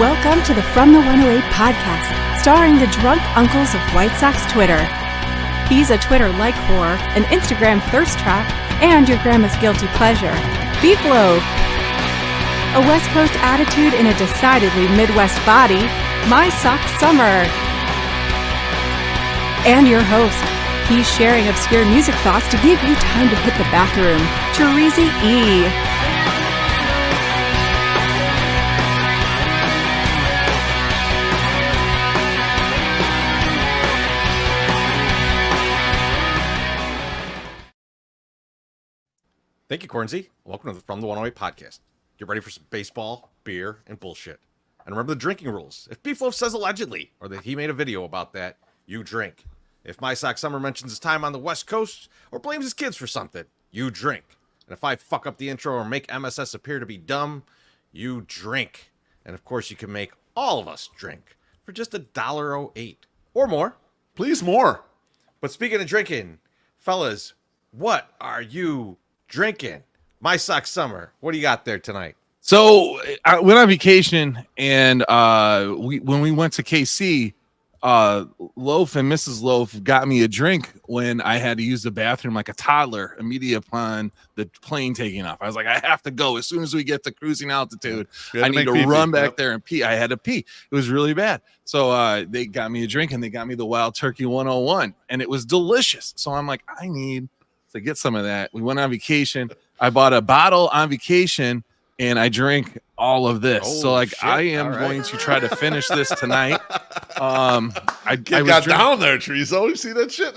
Welcome to the From the 108 podcast, starring the drunk uncles of White Sox Twitter. He's a Twitter-like whore, an Instagram thirst trap, and your grandma's guilty pleasure, Beef Loaf. A West Coast attitude in a decidedly Midwest body, My Sock Summer. And your host, he's sharing obscure music thoughts to give you time to hit the bathroom, Chorizy E. Thank you, Cornsey. Welcome to the From the 108 podcast. Get ready for some baseball, beer, and bullshit. And remember the drinking rules. If Beef Loaf says allegedly, or that he made a video about that, you drink. If My Sock Summer mentions his time on the West Coast, or blames his kids for something, you drink. And if I fuck up the intro or make MSS appear to be dumb, you drink. And of course, you can make all of us drink for just $1.08 or more. Please, more. But speaking of drinking, fellas, what are you drinking? My Sock Summer. What do you got there tonight? So I went on vacation, and when we went to KC, Loaf and Mrs. Loaf got me a drink when I had to use the bathroom like a toddler immediately upon the plane taking off. I was like, I have to go as soon as we get to cruising altitude. I need to run back there and pee. I had to pee. It was really bad. So they got me a drink, and they got me the Wild Turkey 101, and it was delicious. So I'm like, I need to get some of that. We went on vacation. I bought a bottle on vacation, and I drank all of this. Oh, so like, shit. I am going to try to finish this tonight. I got down there, Teresa. You see that shit?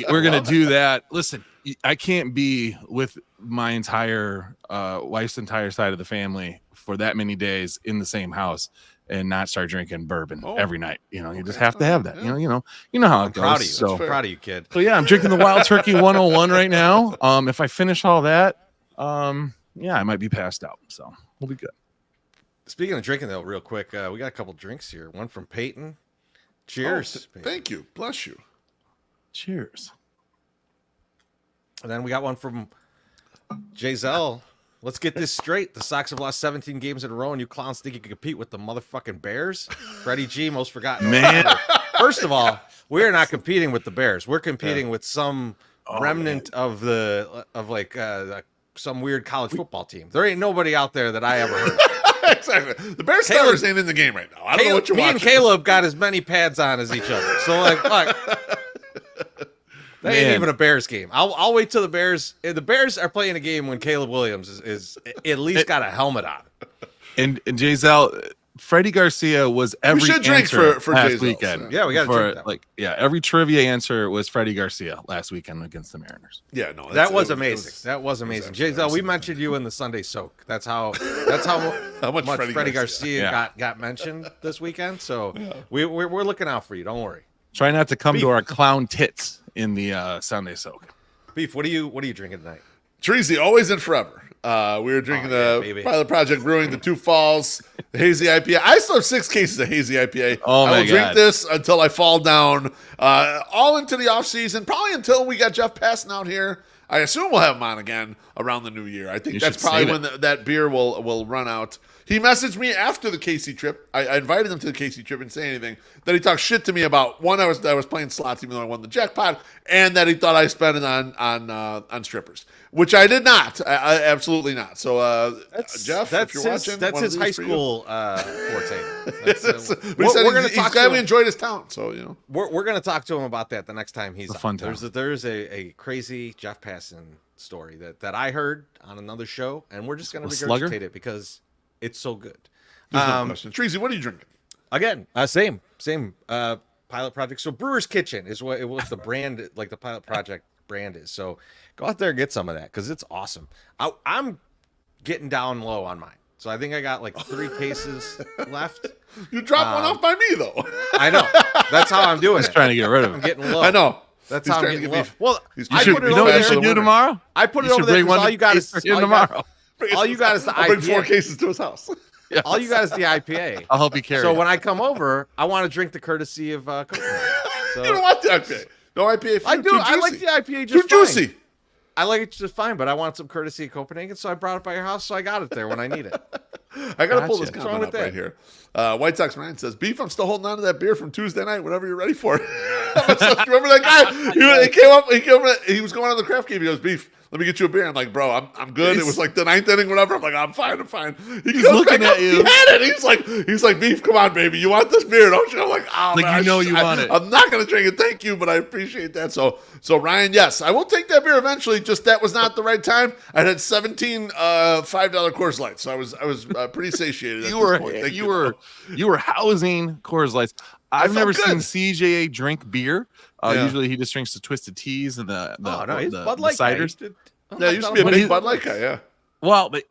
We're gonna do that. Listen, I can't be with my entire wife's entire side of the family for that many days in the same house and not start drinking bourbon every night. You know, you just have to have that. Yeah. You know how it goes. Proud of you. So Proud of you, kid. So yeah, I'm drinking the Wild Turkey 101 right now. If I finish all that, yeah, I might be passed out. So we'll be good. Speaking of drinking, though, real quick, we got a couple drinks here. One from Peyton. Cheers. Thank you. Bless you. Cheers. And then we got one from Giselle. Let's get this straight. The Sox have lost 17 games in a row, and you clowns think you can compete with the motherfucking Bears? Freddie G, most forgotten. Man. First of all, we're not competing with the Bears. We're competing with some remnant of some weird college football team. There ain't nobody out there that I ever heard of. Exactly. The Bears starters ain't in the game right now. I don't know what you're watching. Me and Caleb got as many pads on as each other. So, like, fuck. That ain't even a Bears game. I'll wait till the Bears. If the Bears are playing a game when Caleb Williams is at least got a helmet on. And Giselle, Freddie Garcia was every we should drink answer for last Giselle, weekend. so. Yeah, we got to drink that. Every trivia answer was Freddie Garcia last weekend against the Mariners. Yeah, no, that was amazing. That was amazing. Giselle, we mentioned you in the Sunday Soak. That's how much Freddie Garcia got mentioned this weekend. So we're looking out for you. Don't worry. Try not to come to our clown tits in the Sunday Soak. Beef, what are you drinking tonight? Teresa, always and forever. We were drinking the Pilot Project Brewing, the Two Falls, the Hazy IPA. I still have 6 cases of Hazy IPA. Oh, I will drink this until I fall down, all into the off season, probably until we got Jeff passing out here. I assume we'll have him on again around the new year. I think that's probably when that beer will run out. He messaged me after the KC trip. I invited him to the KC trip and say anything. That he talked shit to me about one, I was playing slots even though I won the jackpot, and that he thought I spent it on strippers, which I did not. I absolutely not. So Jeff, if you're watching, that's his high school forte. He's glad we enjoyed his town. So we're gonna talk to him about that the next time he's on. Fun time. There's a crazy Jeff Passan story that I heard on another show, and we're just gonna regurgitate it because it's so good. No question. Treasy, what are you drinking? Again, same Pilot Project. So Brewer's Kitchen is what the brand, like the Pilot Project brand is. So go out there and get some of that because it's awesome. I'm getting down low on mine. So I think I got like 3 cases left. You dropped one off by me though. I know. That's how I'm doing. Just trying to get rid of it. I'm getting low. I know. That's how I'm getting low. Well, you know what you should do tomorrow? I put it over there because all you got is tomorrow. All you got is the IPA. I'll bring 4 cases to his house. Yes. All you got is the IPA. I'll help you carry. So when I come over, I want to drink the courtesy of Coconut. So, you don't want the IPA. No IPA. I do. I like the IPA just too juicy. Fine. I like it just fine, but I want some courtesy of Copenhagen, so I brought it by your house, so I got it there when I need it. I got to pull this Gotcha. comment up right here. White Sox Ryan says, Beef, I'm still holding on to that beer from Tuesday night whenever you're ready for it. Remember that guy? He came up, he was going on the craft game. He goes, Beef, let me get you a beer. I'm like, bro, I'm good. It was like the 9th inning, whatever. I'm like, I'm fine. He's looking at you. He had it. He's like, Beef, come on, baby. You want this beer, don't you? I'm like, oh, like, man, you want it. I'm not going to drink it. Thank you, but I appreciate that. So Ryan, yes, I will take that beer eventually. Just that was not the right time. I had 17 $5 Coors Lights, so I was pretty satiated. You were housing Coors Lights. I've never seen CJA drink beer. Usually he just drinks the Twisted Teas and the Bud Light ciders. Yeah, he used to be a big Bud Light guy, yeah. Well, but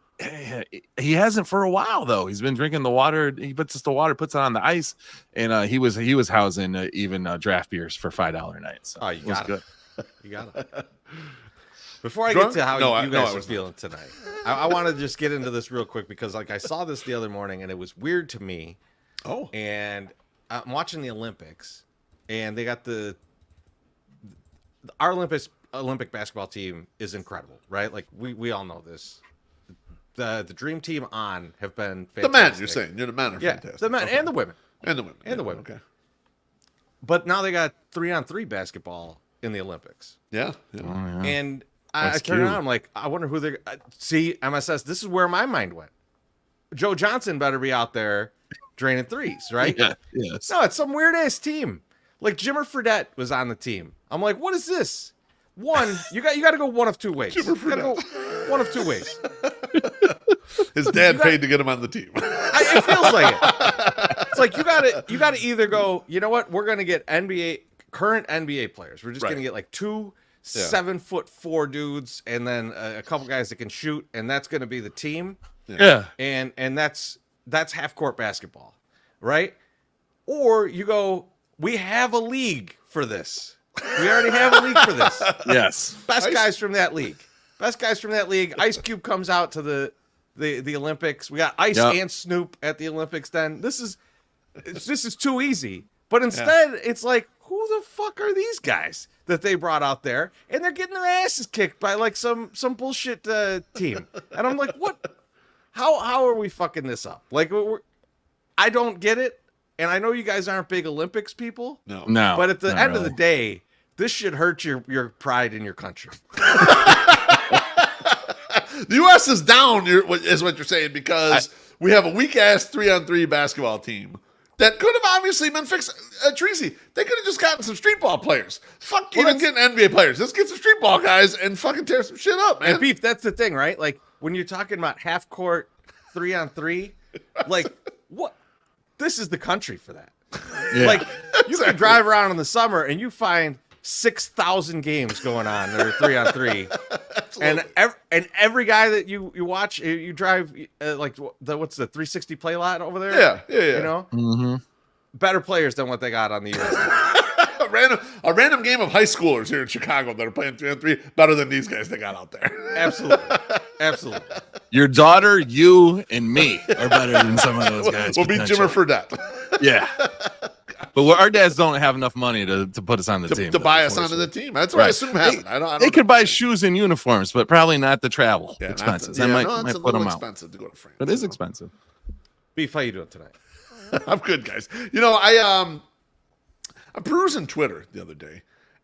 he hasn't for a while though. He's been drinking the water. He puts the water, puts it on the ice, and he was housing even draft beers for $5 a night. So you got it. You got it. Before I Drunk? get to how No, you guys I are was feeling tonight, I want to just get into this real quick because I saw this the other morning and it was weird to me. Oh, and I'm watching the Olympics, and they got our Olympic basketball team is incredible, right? Like we all know this. The dream team have been fantastic. the men, you're saying. The men are fantastic. The men and the women. And the women. And the women. Okay. But now they got 3-on-3 basketball in the Olympics. Yeah. Oh, yeah. And I turn cute. around, I'm like, I wonder who they're see, MSS, this is where my mind went. Joe Johnson better be out there draining threes, right? Yeah. Yes. No, it's some weird ass team. Like Jimmer Fredette was on the team. I'm like, what is this? One, you got to go one of two ways. You got to go one of two ways. His dad paid to get him on the team. It feels like it. It's like you got to either go, you know what? We're going to get current NBA players. We're just going to get like 2 7'4" dudes and then a couple guys that can shoot, and that's going to be the team. Yeah. And that's half court basketball, right? Or you go, we have a league for this. We already have a league for this. Yes. Best guys from that league. Ice Cube comes out to the Olympics. We got Ice and Snoop at the Olympics. Then this is too easy. But instead, it's like, who the fuck are these guys that they brought out there? And they're getting their asses kicked by like some bullshit team. And I'm like, what? How are we fucking this up? Like, I don't get it. And I know you guys aren't big Olympics people. No. But at the end of the day, this should hurt your pride in your country. The U.S. is down, is what you're saying, because we have a weak-ass 3-on-3 basketball team that could have obviously been fixed. Treasy, they could have just gotten some street ball players. Fuck even getting NBA players. Let's get some street ball guys and fucking tear some shit up, man. And Beef, that's the thing, right? Like, when you're talking about half-court 3-on-3, like, what? This is the country for that. Yeah. Like, you can drive around in the summer and you find 6,000 games going on that are 3-on-3, and every guy that you watch, you drive like what's the 360 play lot over there? Yeah. You know, better players than what they got on the US. a random game of high schoolers here in Chicago that are playing 3-on-3 better than these guys they got out there. Absolutely. Your daughter, you, and me are better than some of those guys. We'll be Jimmer Fredette. Yeah. But our dads don't have enough money to put us on the team. To buy us onto the team. That's what I assume happened. They could buy shoes and uniforms, but probably not the travel expenses. I might it's put them out. Expensive to go to France. It is expensive. Beef, how you doing tonight? I'm good, guys. You know, I'm perusing Twitter the other day,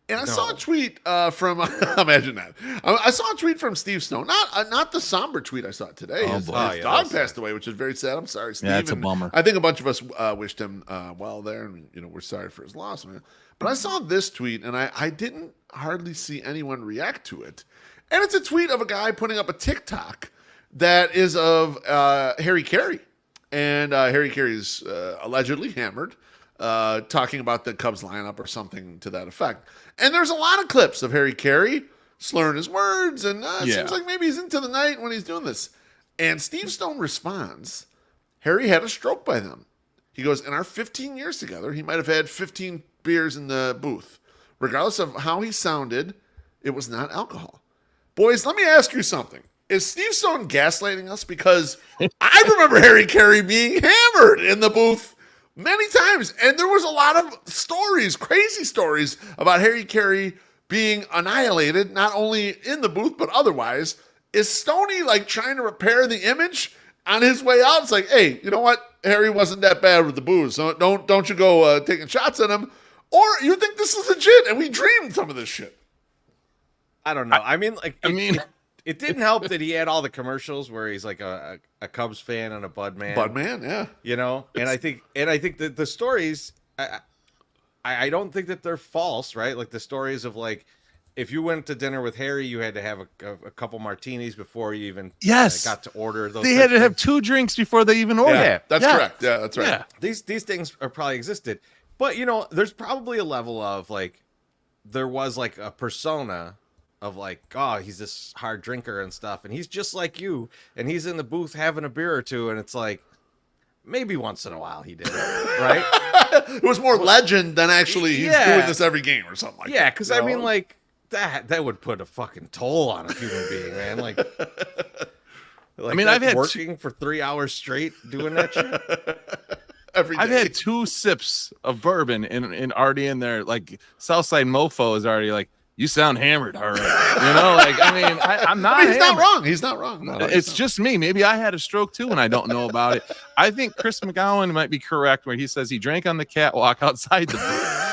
and I saw a tweet from. Imagine that. I saw a tweet from Steve Snow. Not the somber tweet I saw today. His dog passed away, which is very sad. I'm sorry, Steve. Yeah, it's a bummer. I think a bunch of us wished him well there, and we're sorry for his loss, man. But I saw this tweet, and I didn't hardly see anyone react to it. And it's a tweet of a guy putting up a TikTok that is of Harry Carey, and Harry Carey's allegedly hammered. Talking about the Cubs lineup or something to that effect. And there's a lot of clips of Harry Carey slurring his words, and it seems like maybe he's into the night when he's doing this. And Steve Stone responds, Harry had a stroke by them. He goes, in our 15 years together, he might have had 15 beers in the booth. Regardless of how he sounded, it was not alcohol. Boys, let me ask you something. Is Steve Stone gaslighting us? Because I remember Harry Carey being hammered in the booth many times, and there was a lot of stories, crazy stories, about Harry Carey being annihilated, not only in the booth, but otherwise. Is Stoney, like, trying to repair the image? on his way out, it's like, hey, you know what? Harry wasn't that bad with the booze. So don't you go taking shots at him. Or you think this is legit and we dreamed some of this shit. I don't know. It didn't help that he had all the commercials where he's like a Cubs fan and a Bud man. Bud man, yeah. You know, and I think that the stories, I don't think that they're false, right? Like the stories of like, if you went to dinner with Harry, you had to have a couple martinis before you even got to order those. They had to have 2 drinks before they even ordered. Yeah, that's correct. Yeah, that's right. Yeah. These things are probably existed, but you know, there's probably a level of like, there was like a persona of like, oh, he's this hard drinker and stuff, and he's just like you, and he's in the booth having a beer or two, and it's like, maybe once in a while he did it, right? It was more legend than actually he's doing this every game or something like that. Yeah, because I mean, like, that would put a fucking toll on a human being, man. Like I mean, I've had working for 3 hours straight doing that shit every day. I've had 2 sips of bourbon and already in there. Like Southside Mofo is already like, you sound hammered already. You know, like, I mean, I'm not. He's not wrong. He's not wrong. No, it's just me. Maybe I had a stroke too, and I don't know about it. I think Chris McGowan might be correct where he says he drank on the catwalk outside the booth.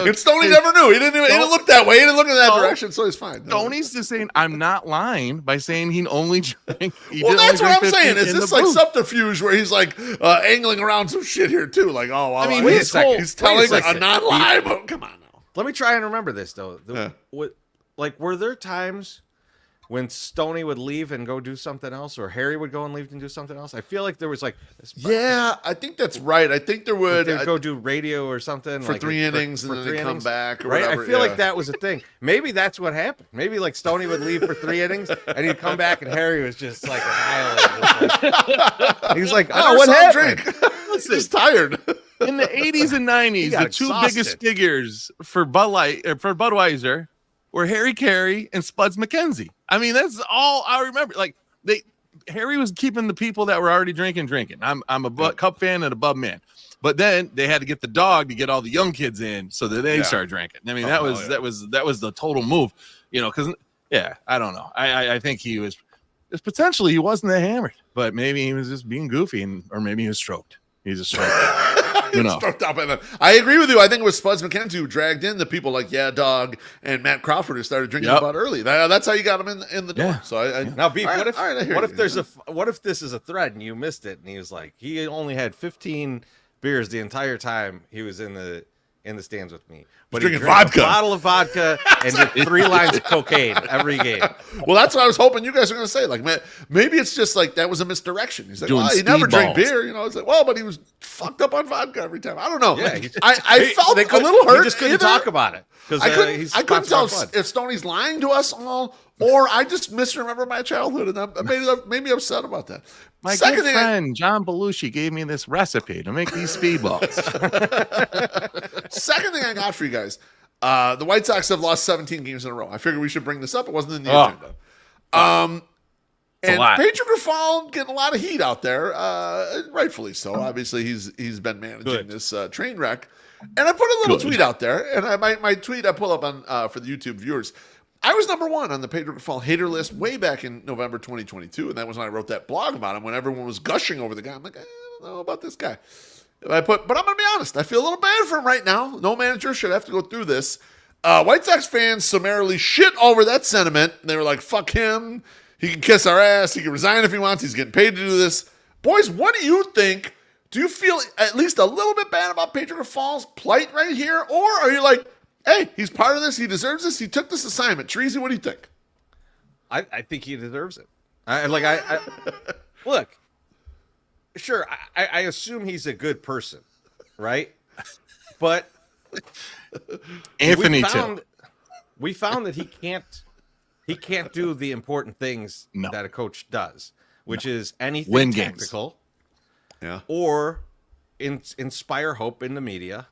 And Stoney never knew. He didn't look that way. He didn't look in that direction, so he's fine. Stoney's just saying, I'm not lying by saying he only drank. Well, that's what I'm saying. Is this like subterfuge where he's like angling around some shit here too? Like, oh, well, I mean, he's telling a non-lie. But come on now. Let me try and remember this though. Were there times when Stoney would leave and go do something else, or Harry would go and leave and do something else? I feel like there was like, yeah, I think that's right. I think there would. They'd go do radio or something for like 3 innings and then they come back, or right? whatever. I feel like that was a thing. Maybe that's what happened. Maybe like Stoney would leave for 3 innings and he'd come back and Harry was just like annihilated. He's like, oh, what happened? Listen, he's tired. In the 80s and 90s, the 2 biggest figures for Budweiser were Harry Carey and Spuds McKenzie. I mean, that's all I remember. Like Harry was keeping the people that were already drinking. I'm a Cup fan and a Bub man. But then they had to get the dog to get all the young kids in so that they start drinking. I mean, that was the total move, you know, because I don't know. I think he was potentially he wasn't that hammered, but maybe he was just being goofy or maybe he was stroked. He's a stroke. I agree with you. I think it was Spuds McKenzie who dragged in the people like Dog and Matt Crawford who started drinking Bud early. That's how you got him in the door. Yeah. So now, Beef, what if this is a thread and you missed it and he was like he only had 15 beers the entire time he was in the stands with me, but he drank a bottle of vodka and did 3 lines of cocaine every game. Well, that's what I was hoping you guys were going to say. Like, man, maybe it's just like that was a misdirection. He's like, well, he never drank beer, you know. It's like, well, but he was fucked up on vodka every time. I don't know. Yeah, I felt a little hurt. He just couldn't talk about it because I couldn't tell if Stoney's lying to us all or I just misremember my childhood and I made me upset about that. My good friend John Belushi gave me this recipe to make these speedballs. Second thing I got for you guys, the White Sox have lost 17 games in a row. I figured we should bring this up. It wasn't in the agenda. And Pedro Grifol getting a lot of heat out there, rightfully so. Obviously, he's been managing this train wreck. And I put a little tweet out there, and my tweet I pull up on for the YouTube viewers. I was number 1 on the Pedro Grifol hater list way back in November 2022, and that was when I wrote that blog about him when everyone was gushing over the guy. I'm like, I don't know about this guy. But I'm going to be honest. I feel a little bad for him right now. No manager should have to go through this. White Sox fans summarily shit over that sentiment. They were like, fuck him. He can kiss our ass. He can resign if he wants. He's getting paid to do this. Boys, what do you think? Do you feel at least a little bit bad about Pedro Grifol's plight right here? Or are you like, hey, he's part of this. He deserves this. He took this assignment. Treasy, what do you think? I think he deserves it. Look. Sure, I assume he's a good person, right? But Anthony, we found that he can't do the important things that a coach does, which is anything tactical, or inspire hope in the media,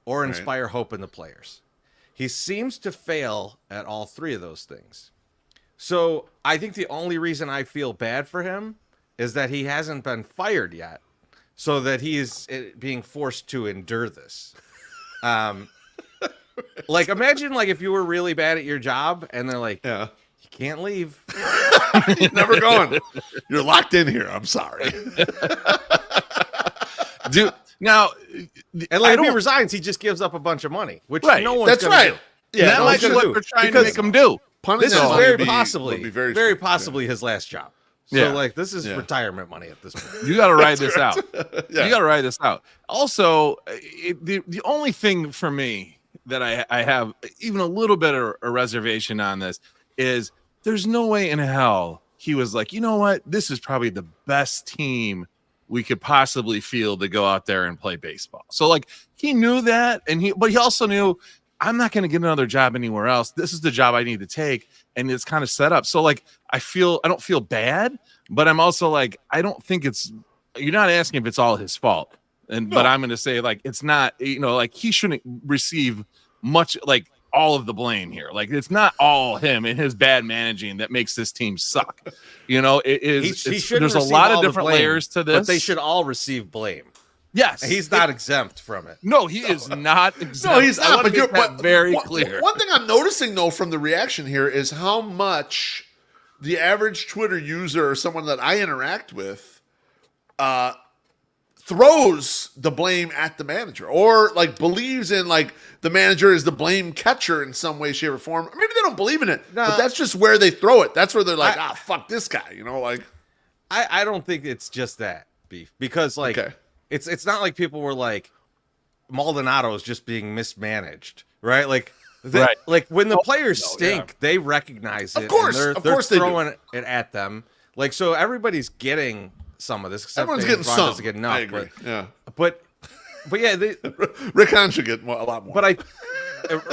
or inspire hope in the players. He seems to fail at all 3 of those things. So I think the only reason I feel bad for him is that he hasn't been fired yet, so that he is being forced to endure this. Like, imagine like if you were really bad at your job and they're like, you can't leave. You're never going. You're locked in here. I'm sorry. Dude, now, And like if he resigns, he just gives up a bunch of money, which no one's That's gonna right. do. Yeah, that might be what they're trying to make him do. This is would very be possibly, very very strict, possibly his last job. So Yeah. like this is retirement money at this point. You got to ride this out. Yeah. You got to ride this out. Also, the only thing for me that I have even a little bit of a reservation on this is there's no way in hell he was like, you know what? This is probably the best team we could possibly field to go out there and play baseball. So like he knew that, but he also knew I'm not going to get another job anywhere else. This is the job I need to take, and it's kind of set up. So like I don't feel bad, but I'm also like I don't think you're not asking if it's all his fault. But I'm going to say like it's not, like he shouldn't receive much like all of the blame here. Like it's not all him and his bad managing that makes this team suck. It is. There's a lot of different layers to this, but they should all receive blame. Yes, he's not exempt from it. No, he is not exempt. No, he's not. But you're very clear. One thing I'm noticing though from the reaction here is how much the average Twitter user or someone that I interact with throws the blame at the manager, or like believes in like the manager is the blame catcher in some way, shape, or form. Maybe they don't believe in it, but that's just where they throw it. That's where they're like, fuck this guy, like. I don't think it's just that, Beef, because like it's not like people were like Maldonado is just being mismanaged, right? Like like when the players stink, they recognize it. Of course, they're throwing it at them. Like so, everybody's getting some of this. Everyone's getting some. Doesn't get enough, I agree. But yeah, Rick Hahn should get a lot more. But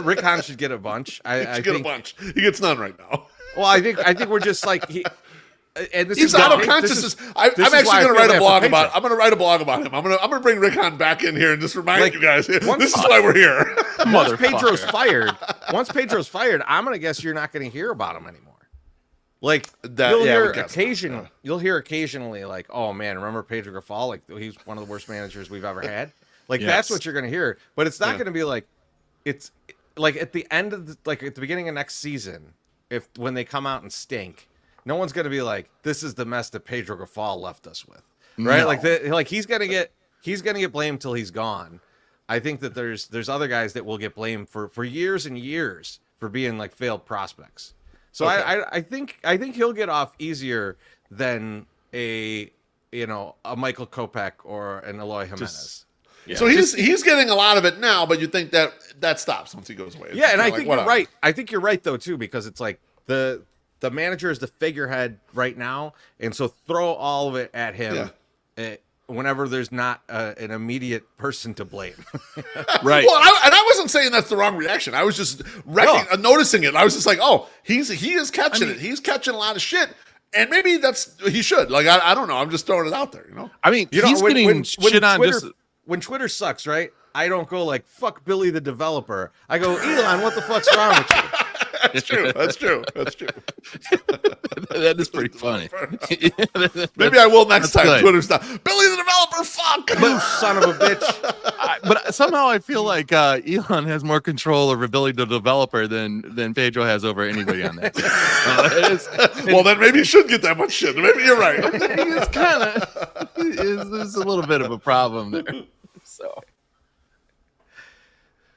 Rick Hahn should get a bunch. I think, get a bunch. He gets none right now. Well, I think we're just like and this he's is out of consciousness. I'm actually going to write a blog about. I'm going to write a blog about him. I'm going to bring Rick Hahn back in here and just remind you guys. This is why we're here. Once Pedro's fired, I'm going to guess you're not going to hear about him anymore. Like you'll hear occasionally like, oh man, remember Pedro Grifol? Like he's one of the worst managers we've ever had. Like that's what you're going to hear. But it's not going to be like it's like at the end of at the beginning of next season, when they come out and stink. No one's going to be like, this is the mess that Pedro Grifol left us with, right? No. Like he's going to get blamed till he's gone. I think that there's other guys that will get blamed for years and years for being like failed prospects. So I think he'll get off easier than a Michael Kopech or an Eloy Jimenez. So he's getting a lot of it now, but you think that stops once he goes away. Yeah, and I think you're right. I think you're right though too, because it's like the manager is the figurehead right now, and so throw all of it at him whenever there's not an immediate person to blame. Right. Well, I wasn't saying that's the wrong reaction. I was just noticing it. I was just like, oh, he is catching it. He's catching a lot of shit, and maybe he should. Like I don't know. I'm just throwing it out there. I mean, he's getting shit on Twitter, when Twitter sucks, right? I don't go like fuck Billy the developer. I go, Elon, what the fuck's wrong with you? That's true. That is pretty funny. Maybe I will next time. Good. Twitter stuff. Billy the developer, fuck you, son of a bitch. But somehow I feel like Elon has more control over Billy the developer than Pedro has over anybody on that. Well, then maybe you should get that much shit. Maybe you're right. It's kind of there's a little bit of a problem there. So.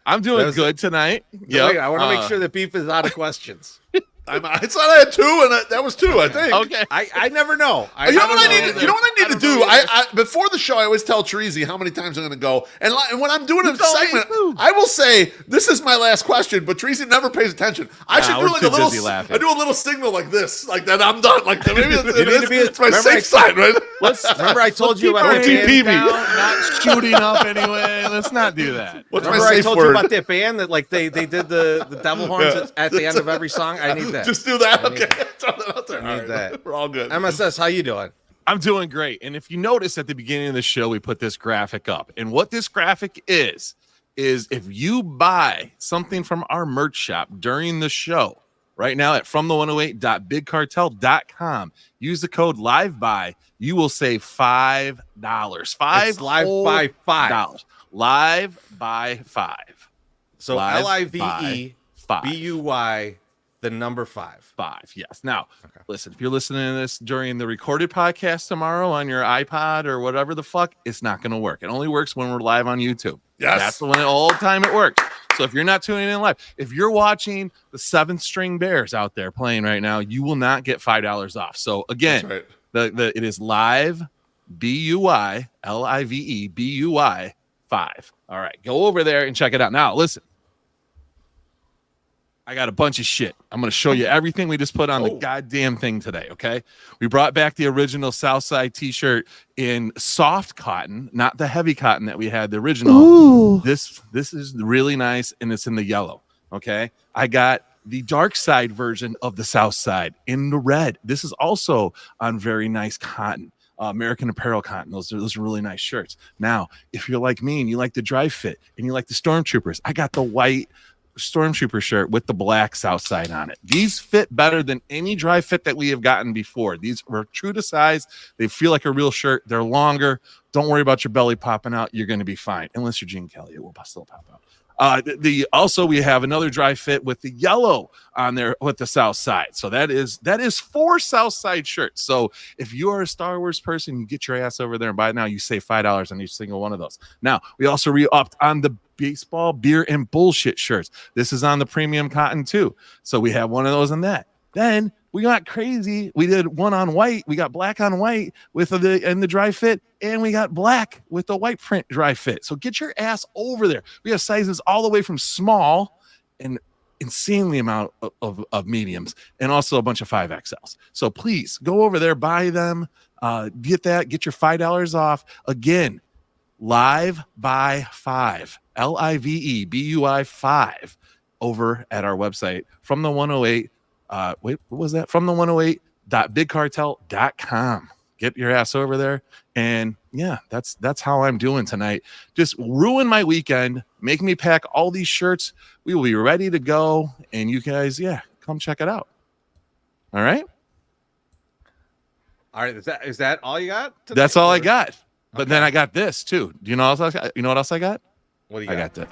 I'm doing good tonight. Yeah, I want to make sure that Beef is out of questions. I thought I had two, and that was two, I think. Okay. I never know. You know what I need to do? I before the show, I always tell Terezi how many times I'm going to go. And when I'm doing a segment, I will say, this is my last question, but Terezi never pays attention. I should do like a little, I do a little signal like this, like that I'm done. Like maybe it's my safe side, right? Remember I told you about OTP me. Not shooting up anyway. Let's not do that. Remember I told you about that band that like they did the devil horns at the end of every song? I need that. Just do that. Okay. Throw that out there. I need that. We're all good. MSS, how you doing? I'm doing great. And if you notice at the beginning of the show, we put this graphic up. And what this graphic is if you buy something from our merch shop during the show, right now at FromThe108.BigCartel.com, use the code LiveBuy, you will save $5. It's live by $5. Live by $5. So LIVE BUY The number 5. 5, yes. Now, listen, if you're listening to this during the recorded podcast tomorrow on your iPod or whatever the fuck, it's not going to work. It only works when we're live on YouTube. Yes. That's when all the time it works. So if you're not tuning in live, if you're watching the 7th string Bears out there playing right now, you will not get $5 off. So again, it is live, BUI, LIVE, BUI 5. All right, go over there and check it out. Now, listen. I got a bunch of shit. I'm going to show you everything we just put on the goddamn thing today, okay? We brought back the original Southside t-shirt in soft cotton, not the heavy cotton that we had, the original. Ooh. This is really nice, and it's in the yellow, okay? I got the dark side version of the Southside in the red. This is also on very nice cotton. American Apparel cotton. Those are really nice shirts. Now, if you're like me and you like the dry fit and you like the Stormtroopers, I got the white Stormtrooper shirt with the black Southside on it. These fit better than any dry fit that we have gotten before. These were true to size. They feel like a real shirt. They're longer. Don't worry about your belly popping out. You're going to be fine. Unless you're Gene Kelly, it will still pop out. Also, we have another dry fit with the yellow on there with the Southside. So that is 4 Southside shirts. So if you are a Star Wars person, you get your ass over there and buy it now. You save $5 on each single one of those. Now, we also re-upped on the baseball, beer, and bullshit shirts. This is on the premium cotton too. So we have one of those in that. Then we got crazy. We did one on white. We got black on white with the dry fit, and we got black with the white print dry fit. So get your ass over there. We have sizes all the way from small and insanely amount of mediums, and also a bunch of 5XLs. So please go over there, buy them, get your $5 off. Again, live by 5, LIVE, BUI 5, over at our website from the 108. What was that? From the 108.bigcartel.com. Get your ass over there. And yeah, that's how I'm doing tonight. Just ruin my weekend. Make me pack all these shirts. We will be ready to go. And you guys, come check it out. All right. All right. Is that all you got tonight? That's all I got. But then I got this too. Do you know what else I got? You know what else I got? What do you got? I got that.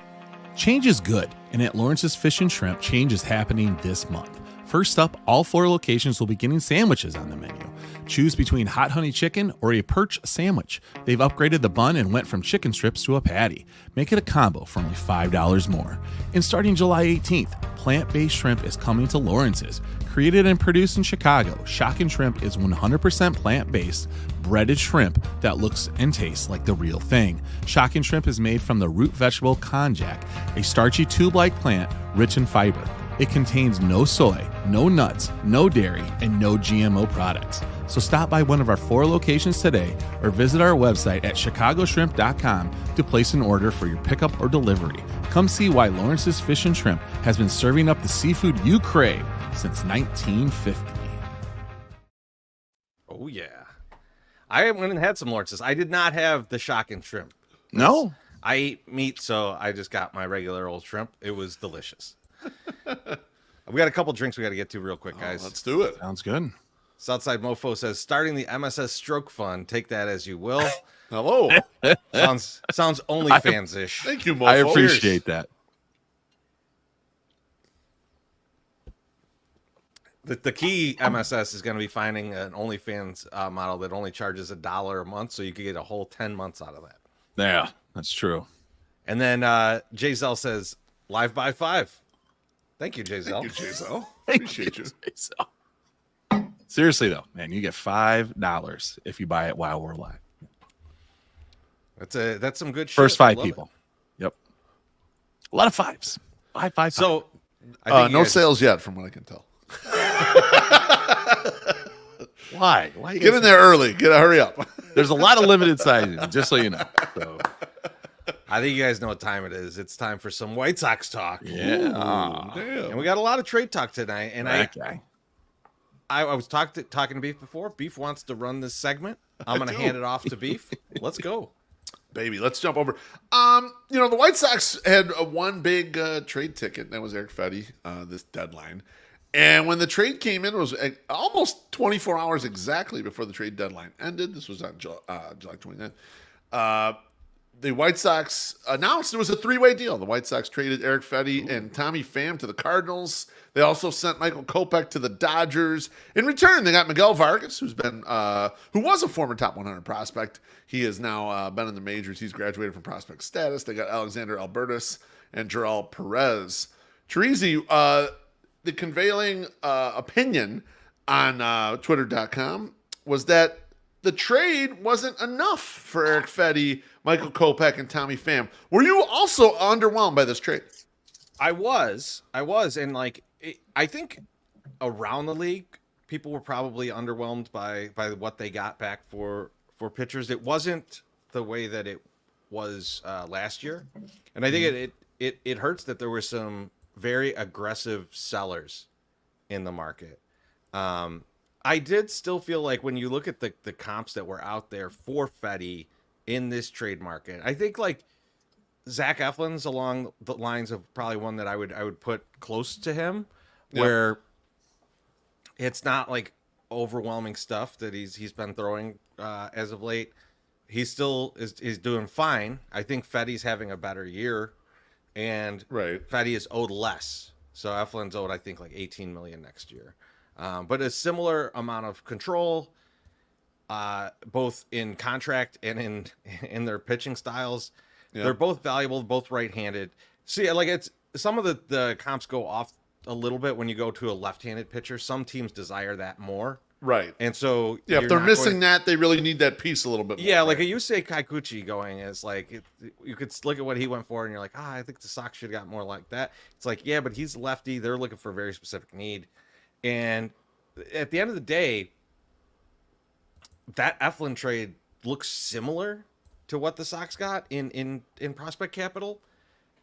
Change is good, and at Lawrence's Fish and Shrimp, change is happening this month. First up, all 4 locations will be getting sandwiches on the menu. Choose between hot honey chicken or a perch sandwich. They've upgraded the bun and went from chicken strips to a patty. Make it a combo for only $5 more. And starting July 18th, plant-based shrimp is coming to Lawrence's. Created and produced in Chicago, Shockin' Shrimp is 100% plant-based, breaded shrimp that looks and tastes like the real thing. Shockin' Shrimp is made from the root vegetable konjac, a starchy tube-like plant rich in fiber. It contains no soy, no nuts, no dairy, and no GMO products. So stop by one of our 4 locations today or visit our website at chicagoshrimp.com to place an order for your pickup or delivery. Come see why Lawrence's Fish and Shrimp has been serving up the seafood you crave since 1950. Oh, yeah. I went and had some Lawrence's. I did not have the Shockin' Shrimp. No. I ate meat, so I just got my regular old shrimp. It was delicious. We got a couple drinks we got to get to real quick, guys. Let's do it. Sounds good. Southside Mofo says, starting the MSS Stroke Fund. Take that as you will. Hello. Sounds OnlyFans-ish. Thank you, Mofo. I appreciate that. The key MSS is going to be finding an OnlyFans model that only charges $1 a month, so you could get a whole 10 months out of that. Yeah, that's true. And then Jay Zell says, live by 5. Thank you, Jay Zell. Thank you, Jay-Zell. Thank Appreciate you. So, seriously though, man, you get $5 if you buy it while we're live. That's some good shit. First 5 people. Yep. A lot of 5s. Five. So I think No sales yet, from what I can tell. Why? You Get in there early. Hurry up. There's a lot of limited sizes, just so you know. So. I think you guys know what time it is. It's time for some White Sox talk. Yeah. Damn. And we got a lot of trade talk tonight. And Okay. I was talking to Beef before. Beef wants to run this segment. I'm going to hand it off to Beef. Let's go. Baby, let's jump over. The White Sox had one big trade ticket. That was Eric Fetty, this deadline. And when the trade came in, it was almost 24 hours exactly before the trade deadline ended. This was on July 29th. the White Sox announced it was a three-way deal. The White Sox traded Eric Fetty and Tommy Pham to the Cardinals. They also sent Michael Kopech to the Dodgers. In return, they got Miguel Vargas, who was a former top 100 prospect. He has now been in the majors. He's graduated from prospect status. They got Alexander Albertus and Joel Perez. Teresi, the conveying opinion on Twitter.com was that the trade wasn't enough for Eric Fetty, Michael Kopech, and Tommy Pham. Were you also underwhelmed by this trade? I was, and like I think around the league, people were probably underwhelmed by what they got back for pitchers. It wasn't the way that it was last year, and I think it hurts that there were some very aggressive sellers in the market. I did still feel like when you look at the comps that were out there for Fetty in this trade market, I think like Zach Eflin's along the lines of probably one that I would put close to him, where it's not like overwhelming stuff that he's been throwing as of late. He still is doing fine. I think Fetty's having a better year, and Fetty is owed less. So Eflin's owed, I think, like $18 million next year. But a similar amount of control, both in contract and in their pitching styles. Yeah. They're both valuable, both right-handed. See, like it's some of the comps go off a little bit when you go to a left-handed pitcher. Some teams desire that more. Right. And so if they're missing that, they really need that piece a little bit more. Yeah, like a Yusei Kikuchi going is like, you could look at what he went for and you're like, I think the Sox should have got more like that. It's like, yeah, but he's lefty. They're looking for a very specific need. And at the end of the day, that Eflin trade looks similar to what the Sox got in prospect capital.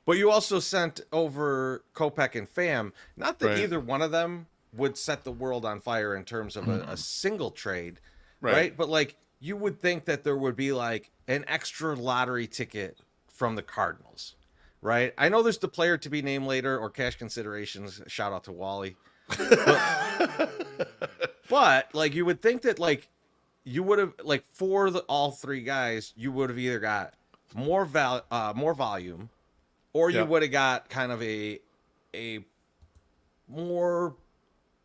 But you also sent over Kopech and Pham. Not that either one of them would set the world on fire in terms of a single trade, right? But like you would think that there would be like an extra lottery ticket from the Cardinals, right? I know there's the player to be named later or cash considerations. Shout out to Wally. But like you would think that like you would have like for all three guys, you would have either got more volume, or you would have got kind of a more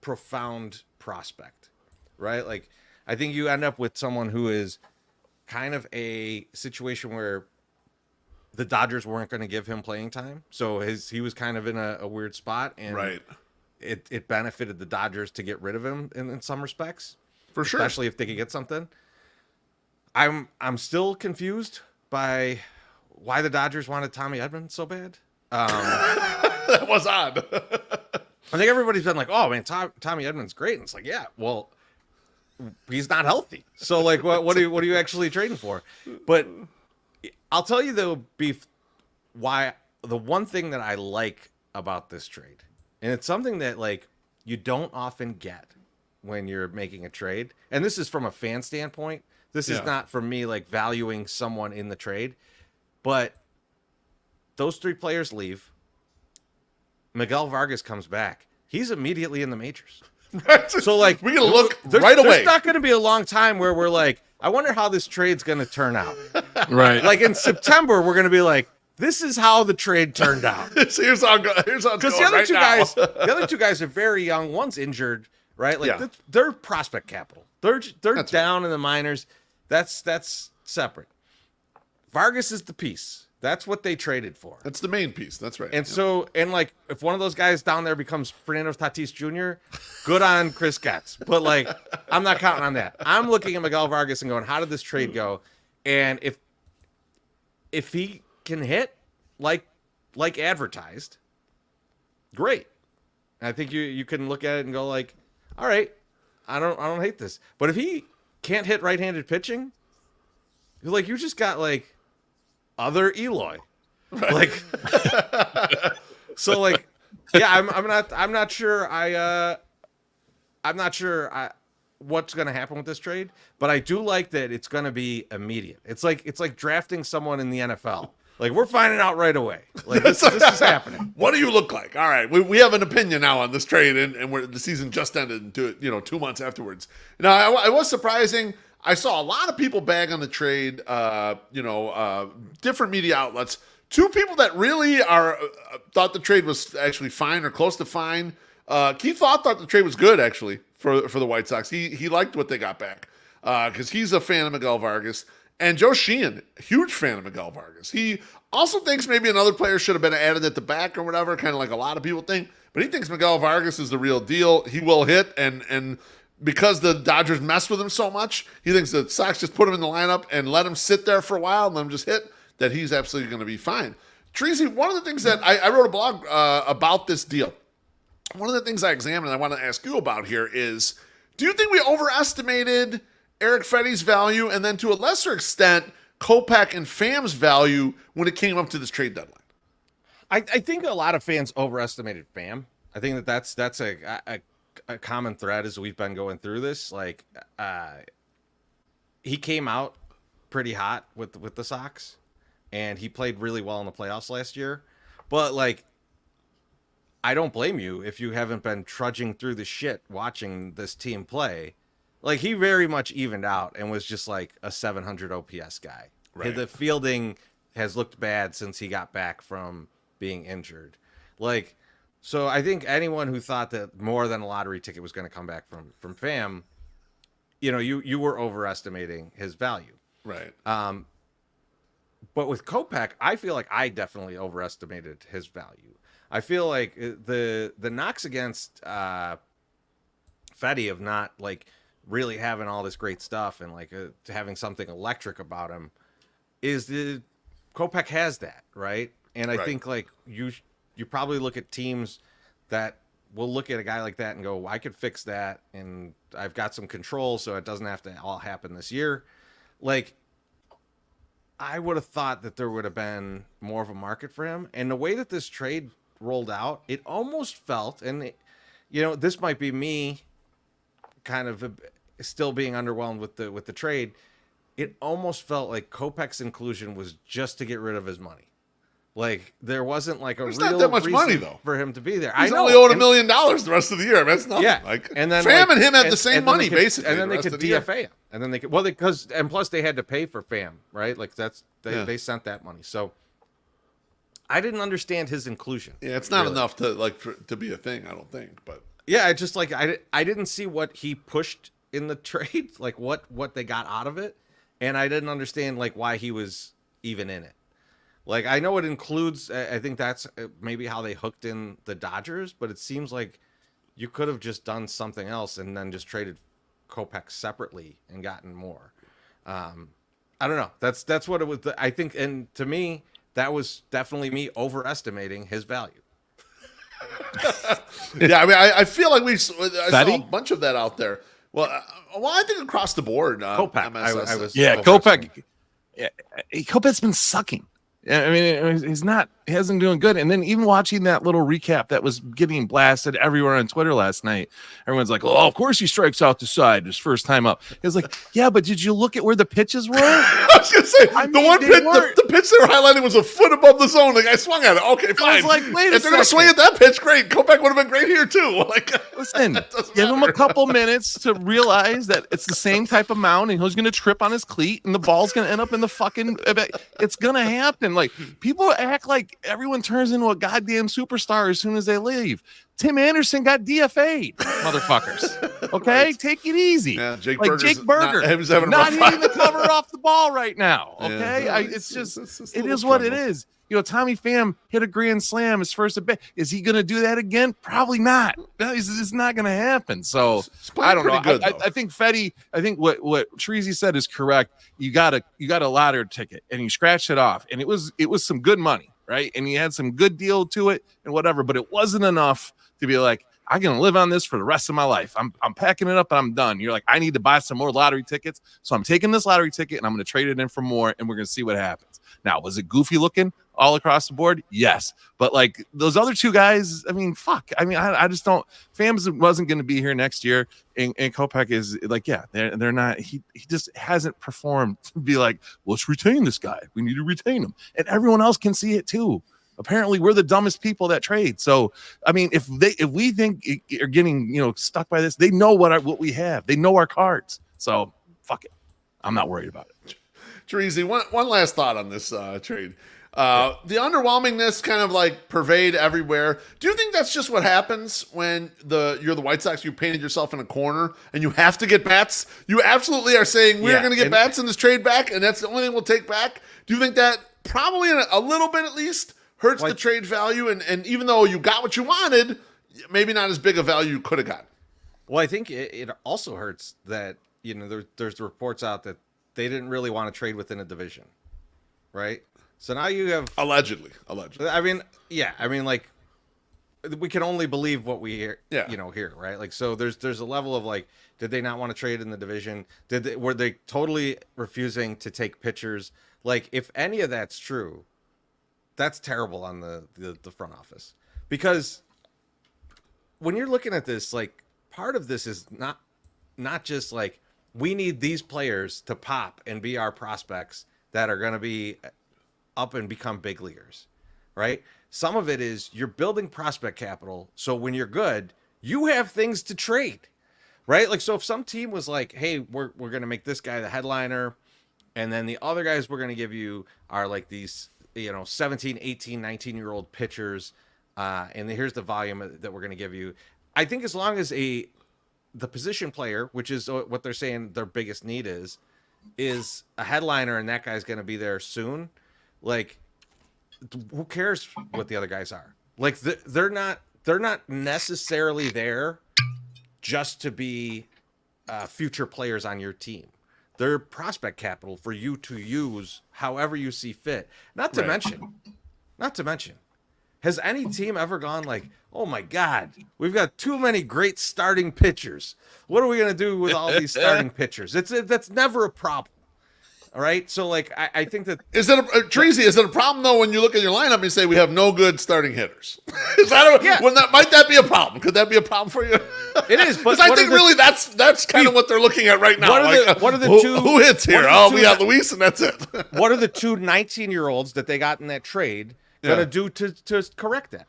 profound prospect, right? Like I think you end up with someone who is kind of a situation where the Dodgers weren't going to give him playing time, so he was kind of in a weird spot, and it benefited the Dodgers to get rid of him in some respects, for sure, especially if they could get something. I'm still confused by why the Dodgers wanted Tommy Edman so bad. That was odd. I think everybody's been like, "Oh man, Tommy Edman's great," and it's like, yeah, well, he's not healthy. So like, what are you actually trading for? But I'll tell you though, Beef, why the one thing that I like about this trade, and it's something that like you don't often get when you're making a trade, and this is from a fan standpoint. This is not from me like valuing someone in the trade, but those three players leave. Miguel Vargas comes back. He's immediately in the majors. So like we're gonna look right away. There's not going to be a long time where we're like, I wonder how this trade's going to turn out. Right. Like in September, we're going to be like, this is how the trade turned out. So here's how it's going. Because the other two guys are very young. One's injured, right? Like they're prospect capital. They're down in the minors. That's separate. Vargas is the piece. That's what they traded for. That's the main piece. That's right. And so, and like, if one of those guys down there becomes Fernando Tatis Jr., good on Chris Getz. But like, I'm not counting on that. I'm looking at Miguel Vargas and going, how did this trade go? And if he can hit like advertised, great. And I think you can look at it and go like, all right, I don't hate this. But if he can't hit right-handed pitching, like you just got like other Eloy, like so like yeah, I'm not sure what's gonna happen with this trade, but I do like that it's gonna be immediate. It's like drafting someone in the NFL. Like we're finding out right away. Like this is happening. What do you look like? All right, we have an opinion now on this trade, and the season just ended. 2 months afterwards. Now, I was surprising. I saw a lot of people bag on the trade, different media outlets. Two people that really thought the trade was actually fine or close to fine. Keith thought the trade was good, actually, for the White Sox. He liked what they got back because he's a fan of Miguel Vargas. And Joe Sheehan, huge fan of Miguel Vargas. He also thinks maybe another player should have been added at the back or whatever, kind of like a lot of people think. But he thinks Miguel Vargas is the real deal. He will hit, and because the Dodgers messed with him so much, he thinks the Sox just put him in the lineup and let him sit there for a while and let him just hit, that he's absolutely going to be fine. Treasy, one of the things that I wrote a blog about this deal. One of the things I examined and I want to ask you about here is, do you think we overestimated Eric Fetty's value, and then to a lesser extent, Kopech and Pham's value when it came up to this trade deadline? I think a lot of fans overestimated Pham. I think that's a common thread as we've been going through this. Like, he came out pretty hot with the Sox, and he played really well in the playoffs last year. But like, I don't blame you if you haven't been trudging through the shit watching this team play. Like, he very much evened out and was just like a 700 OPS guy. Right. The fielding has looked bad since he got back from being injured. Like, so I think anyone who thought that more than a lottery ticket was going to come back from Pham, you were overestimating his value. Right. But with Kopech, I feel like I definitely overestimated his value. I feel like the knocks against Fetty of not like really having all this great stuff and like having something electric about him is the Kopech has that, right? And I think like you probably look at teams that will look at a guy like that and go, well, I could fix that, and I've got some control, so it doesn't have to all happen this year. Like, I would have thought that there would have been more of a market for him, and the way that this trade rolled out, it almost felt, and this might be me kind of still being underwhelmed with the trade. It almost felt like Kopech's inclusion was just to get rid of his money. Like, there wasn't like There's real not that much reason money though for him to be there. He's I know, only owed $1 million the rest of the year. That's nothing. Yeah, Like, and then Pham like, and him had the same money basically, and then the they could rest of the year. DFA him, and then they could and plus they had to pay for Pham, right? Like they sent that money. So I didn't understand his inclusion. Yeah, it's not really enough to be a thing, I don't think. But yeah, I just like I didn't see what he pushed in the trade, like what they got out of it, and I didn't understand like why he was even in it. Like, I know it includes, I think that's maybe how they hooked in the Dodgers, but it seems like you could have just done something else and then just traded Kopech separately and gotten more. I don't know. That's what it was. I think, and to me, that was definitely me overestimating his value. Yeah, I mean, I feel like I saw a bunch of that out there. Well, I think across the board, Kopech. Kopech. Yeah, Kopech's been sucking. I mean, he hasn't doing good. And then even watching that little recap that was getting blasted everywhere on Twitter last night, everyone's like, "Oh, of course he strikes out the side his first time up." It was like, yeah, but did you look at where the pitches were? I was gonna say the pitch they were highlighting was a foot above the zone. The guy swung at it. Okay, fine. I was like, wait a if they're gonna swing at that pitch, great. Kopech would have been great here too. Like, listen, give him a couple minutes to realize that it's the same type of mound, and he's gonna trip on his cleat, and the ball's gonna end up in the fucking. It's gonna happen. Like, people act like everyone turns into a goddamn superstar as soon as they leave. Tim Anderson got DFA'd, motherfuckers. Okay, Right. Take it easy. Yeah, Jake Berger, not hitting the cover off the ball right now. Okay, Yeah. It's it is what it is. Tommy Pham hit a grand slam his first at bat. Is he going to do that again? Probably not. No, it's not going to happen. So I don't know. Good, I think Fetty. I think what Treasy said is correct. You got a lottery ticket and you scratched it off, and it was some good money, right? And you had some good deal to it and whatever, but it wasn't enough to be like, I'm going to live on this for the rest of my life. I'm packing it up and I'm done. You're like, I need to buy some more lottery tickets. So I'm taking this lottery ticket and I'm going to trade it in for more, and we're going to see what happens. Now, was it goofy looking all across the board? Yes. But like those other two guys, I mean, fuck. I mean, I just don't. Pham wasn't going to be here next year. And Kopech is like, yeah, they're not. He just hasn't performed to be like, let's retain this guy. We need to retain him. And everyone else can see it too. Apparently, we're the dumbest people that trade. So, I mean, if we think are getting stuck by this, they know what we have. They know our cards. So, fuck it. I'm not worried about it. Treasy, one last thought on this trade. The underwhelmingness kind of like pervade everywhere. Do you think that's just what happens when you're the White Sox? You painted yourself in a corner and you have to get bats. You absolutely are saying we're going to get bats in this trade back, and that's the only thing we'll take back. Do you think that probably a little bit at least hurts the trade value? And even though you got what you wanted, maybe not as big a value you could have gotten. Well, I think it also hurts that there's reports out that they didn't really want to trade within a division, right? So now you have allegedly. I mean, like we can only believe what we hear, hear, right? Like, so there's a level of like, did they not want to trade in the division? Were they totally refusing to take pitchers? Like, if any of that's true, that's terrible on the front office, because when you're looking at this, like, part of this is not just like we need these players to pop and be our prospects that are going to be up and become big leaguers, right? Some of it is you're building prospect capital, so when you're good, you have things to trade, right? Like, so if some team was like, hey, we're going to make this guy the headliner, and then the other guys we're going to give you are like these 17, 18, 19-year-old pitchers, and here's the volume that we're going to give you. I think as long as the position player, which is what they're saying their biggest need is a headliner, and that guy's going to be there soon. Like, who cares what the other guys are? Like, they're not necessarily there just to be future players on your team. They're prospect capital for you to use however you see fit. Not to mention, has any team ever gone like, oh my God, we've got too many great starting pitchers. What are we going to do with all these starting pitchers? That's never a problem. All right. So, like, I think that is it a problem though when you look at your lineup and you say we have no good starting hitters? Is that might that be a problem? Could that be a problem for you? It is, but I think really that's kind of what they're looking at right now. What are the two? Who hits here? We got Luis, and that's it. What are the two 19-year-olds that they got in that trade going to do to correct that?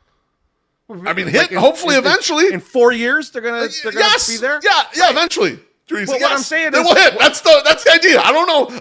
I mean, hopefully eventually in 4 years they're gonna be there. Yeah, eventually. Well, what I'm saying is, will hit. That's the idea. I don't know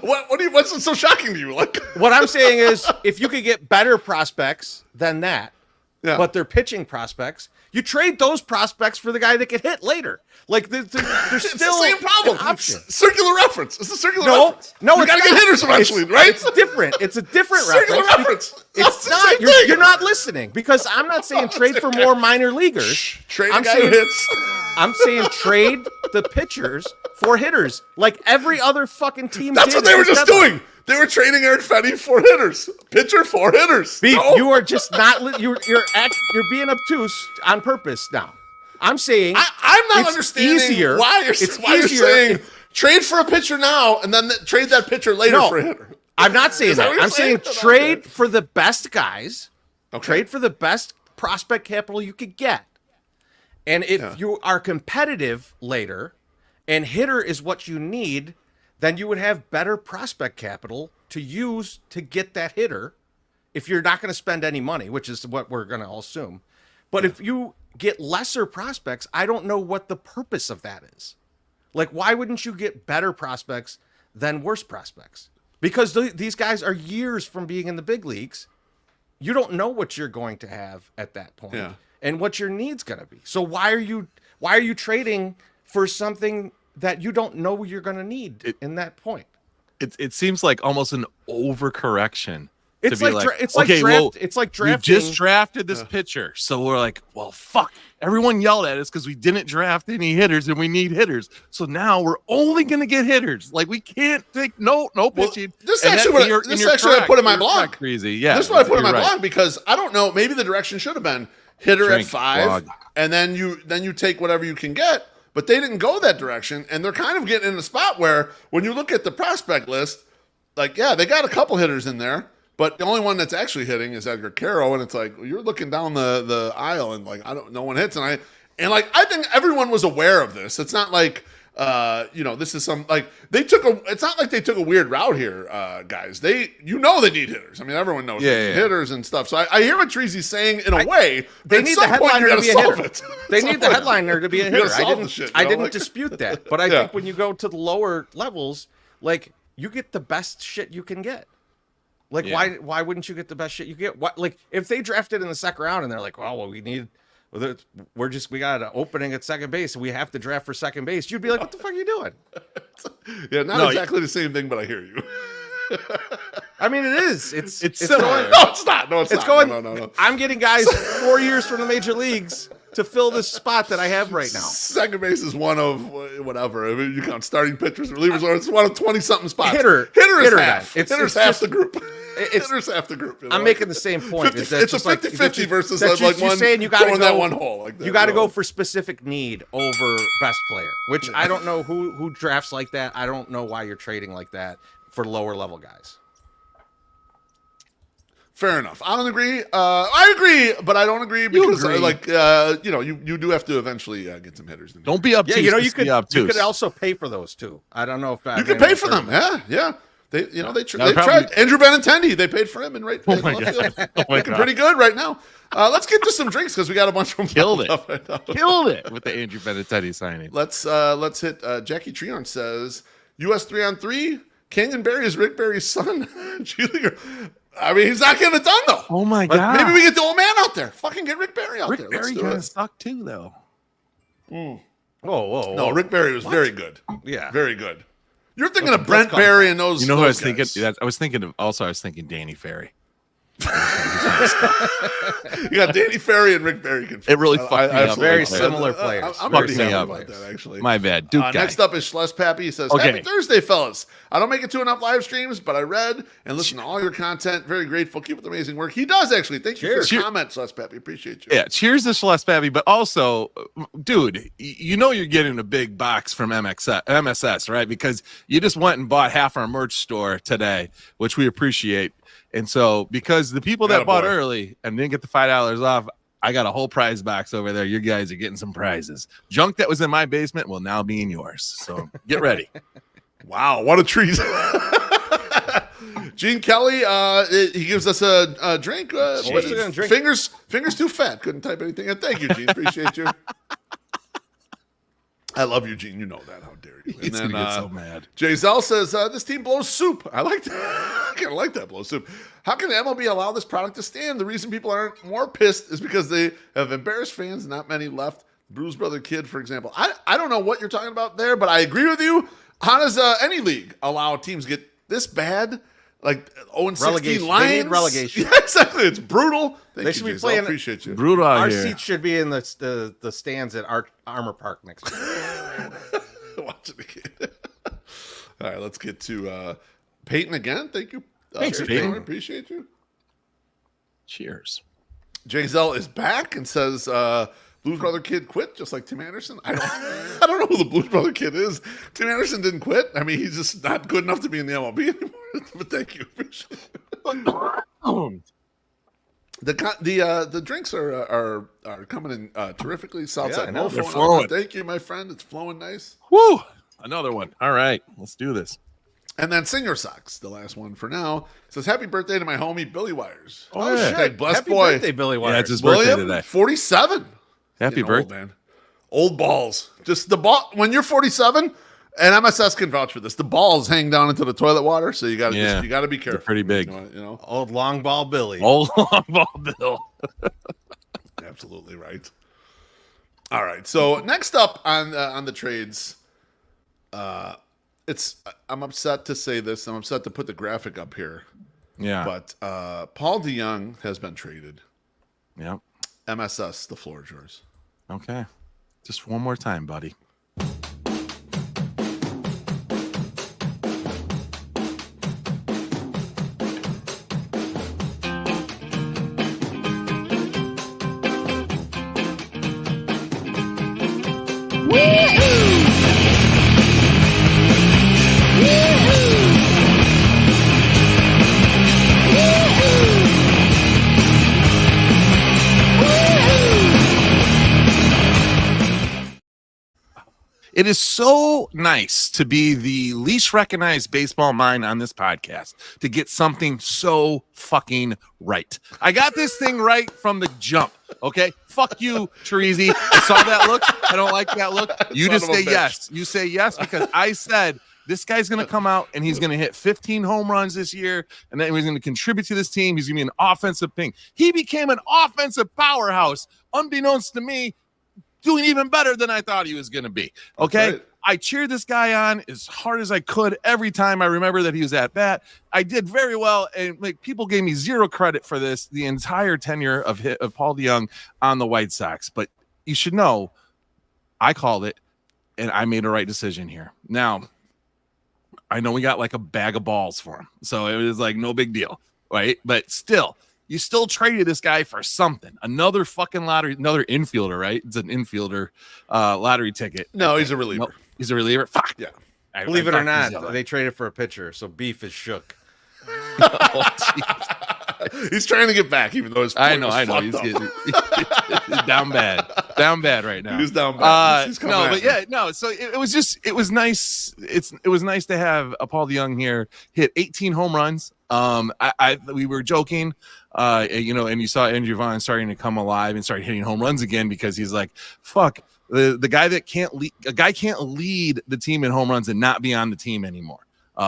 what's so shocking to you. Like, what I'm saying is, if you could get better prospects than that, but they're pitching prospects, you trade those prospects for the guy that could hit later. Like, there's still it's the same problem. Circular reference. It's a circular reference. No, you gotta get hitters eventually, right? It's different. It's a different circular reference. It's not. You're not listening, because I'm not saying trade for more minor leaguers. Trade a guy who hits. I'm saying trade the pitchers for hitters, like every other fucking team. That's what they were just doing. They were trading Aaron Fetty for hitters. Pitcher for hitters. Beef, you are just not. You're being obtuse on purpose now. I'm saying I'm not understanding why you're saying trade for a pitcher now and then trade that pitcher later for a hitter. I'm not saying that. I'm saying trade for the best guys. Okay. Trade for the best prospect capital you could get. And if you are competitive later and hitter is what you need, then you would have better prospect capital to use to get that hitter if you're not going to spend any money, which is what we're going to all assume. But if you get lesser prospects, I don't know what the purpose of that is. Like, why wouldn't you get better prospects than worse prospects? Because these guys are years from being in the big leagues. You don't know what you're going to have at that point. Yeah. And what your need's going to be. So why are you trading for something that you don't know you're going to need in that point? It seems like almost an overcorrection. It's like drafting. We just drafted this pitcher, so we're like, well, fuck. Everyone yelled at us because we didn't draft any hitters, and we need hitters. So now we're only going to get hitters. Like, we can't take no pitching. This is actually what I put in my blog. Crazy, yeah. This is what I put in my blog because I don't know. Maybe the direction should have been hitter at 5, and then you take whatever you can get. But they didn't go that direction, and they're kind of getting in a spot where when you look at the prospect list, like, yeah, they got a couple hitters in there, but the only one that's actually hitting is Edgar Caro, and it's like you're looking down the aisle, and like no one hits, and I think everyone was aware of this. It's not like this is some like it's not like they took a weird route here, guys. They need hitters. I mean, everyone knows hitters and stuff. So I hear what Treasy's saying in a way. They need the headliner to be a hitter. They need the headliner to be a hitter. I didn't dispute that. But I think when you go to the lower levels, like you get the best shit you can get. Like, why wouldn't you get the best shit you get? What, like, if they drafted in the second round and they're like, well, we got an opening at second base and we have to draft for second base, you'd be like, what the fuck are you doing? Yeah, not exactly the same thing, but I hear you. I mean, it is. It's similar. Going, no, it's not. No, it's not. Going. No. I'm getting guys 4 years from the major leagues to fill this spot that I have right now. Second base is one of whatever. I mean, you count starting pitchers, relievers, or it's one of 20-something spots. Hitter is half. Hitter's half the group. Hitter's half the group. I'm making the same point. 50, it's a 50-50 versus like one saying you got to go that one hole. Like that, you got to go for specific need over best player, which I don't know who drafts like that. I don't know why you're trading like that for lower level guys. Fair enough. I don't agree. I agree, but I don't agree because you do have to eventually get some hitters. Don't be up. Yeah, you could also pay for those too. I don't know if you could pay for them. Yeah. They tried Andrew Benintendi. They paid for him in left field. Looking pretty good right now. Let's get to some drinks because we got a bunch of them. Killed it with the Andrew Benintendi signing. Let's hit. Jackie Treon says US 3-on-3. Canyon Barry is Rick Barry's son. I mean, he's not getting it done though. Oh my god! Maybe we get the old man out there. Fucking get Rick Barry out there. Rick Barry kind of sucked too, though. Whoa! No, Rick Barry was very good. Yeah, very good. You're thinking of Brent Barry and those. You know who I was guys. thinking? I was thinking Danny Ferry. You got Danny Ferry and Rick Barry confused. It really fucked me up. Very similar players. I'm pretty happy about that, actually. My bad. Duke guy. Next up is Schles Pappy. He says, Happy Thursday, fellas. I don't make it to enough live streams, but I read and listened to all your content. Very grateful. Keep up the amazing work. He does, actually. Thank you for your comment, Schles Pappy. Appreciate you. Yeah, cheers to Schles Pappy. But also, dude, you know you're getting a big box from MSS, right? Because you just went and bought half our merch store today, which we appreciate. And so, because the people that bought early and didn't get the $5 off, I got a whole prize box over there. You guys are getting some prizes. Junk that was in my basement will now be in yours. So get ready. Wow, what a treat. Gene Kelly, he gives us a drink. Fingers too fat. Couldn't type anything in. Thank you, Gene. Appreciate you. I love you, Gene. You know that. How dare you? He's going to get so mad. Jay Zell says, this team blows soup. I like that. I kind of like that, blow soup. How can the MLB allow this product to stand? The reason people aren't more pissed is because they have embarrassed fans, not many left. Bruce Brother Kid, for example. I don't know what you're talking about there, but I agree with you. How does any league allow teams get this bad? Like 0-16 Lions? They need relegation. Yeah, exactly. It's brutal. They should be playing. I appreciate you. Brutal out Our here. seats should be in the stands at Armor Park next year. Watching the kid. All right, let's get to Peyton again. Thank you. Thanks, Peyton. Appreciate you. Cheers. Jay Zell is back and says Blues Brother Kid quit just like Tim Anderson. I don't know who the Blues Brother Kid is. Tim Anderson didn't quit. I mean, he's just not good enough to be in the MLB anymore. But thank you. Appreciate it. The drinks are coming in terrifically. Southside Mo they're flowing. Thank you, my friend. It's flowing nice. Woo! Another one. All right, let's do this. And then Senior Socks, the last one for now, says happy birthday to my homie Billy Wires. Oh shit! Blessed Happy boy. birthday, Billy Wires. Yeah, it's his birthday today. 47. Happy birthday, man. Old balls. Just the ball. When you're 47, and MSS can vouch for this. The balls hang down into the toilet water, so you got to be careful. They're pretty big. You know, Old long ball Billy. Old long ball Bill. Absolutely right. All right. So next up on the trades, I'm upset to say this. I'm upset to put the graphic up here. Yeah. But Paul DeYoung has been traded. Yep. MSS, the floor is yours. Okay. Just one more time, buddy. It is so nice to be the least recognized baseball mind on this podcast, to get something so fucking right. I got this thing right from the jump, okay? Fuck you, Treasy. I saw that look. I don't like that look. You just say yes. You say yes because I said This guy's going to come out and he's going to hit 15 home runs this year, and then he's going to contribute to this team. He's going to be an offensive thing. He became an offensive powerhouse, unbeknownst to me, doing even better than I thought he was going to be. Okay. Right. I cheered this guy on as hard as I could every time I remember that he was at bat. I did very well, and like people gave me zero credit for this the entire tenure of Paul DeJong on the White Sox. But you should know, I called it, and I made a right decision here. Now, I know we got like a bag of balls for him, so it was like no big deal, right? But still, you still traded this guy for something. Another fucking lottery, another infielder, right? It's an infielder lottery ticket. No, he's a reliever. Nope. He's a reliever. Fuck. Yeah. Believe it or not, they traded for a pitcher, so beef is shook. Oh, he's trying to get back, even though his I know. He's getting down bad right now. He's down bad. So it was nice. It was nice to have Paul DeJong here hit 18 home runs. We were joking, and you saw Andrew Vaughn starting to come alive and start hitting home runs again because he's like, fuck. The guy that can't lead the team in home runs and not be on the team anymore.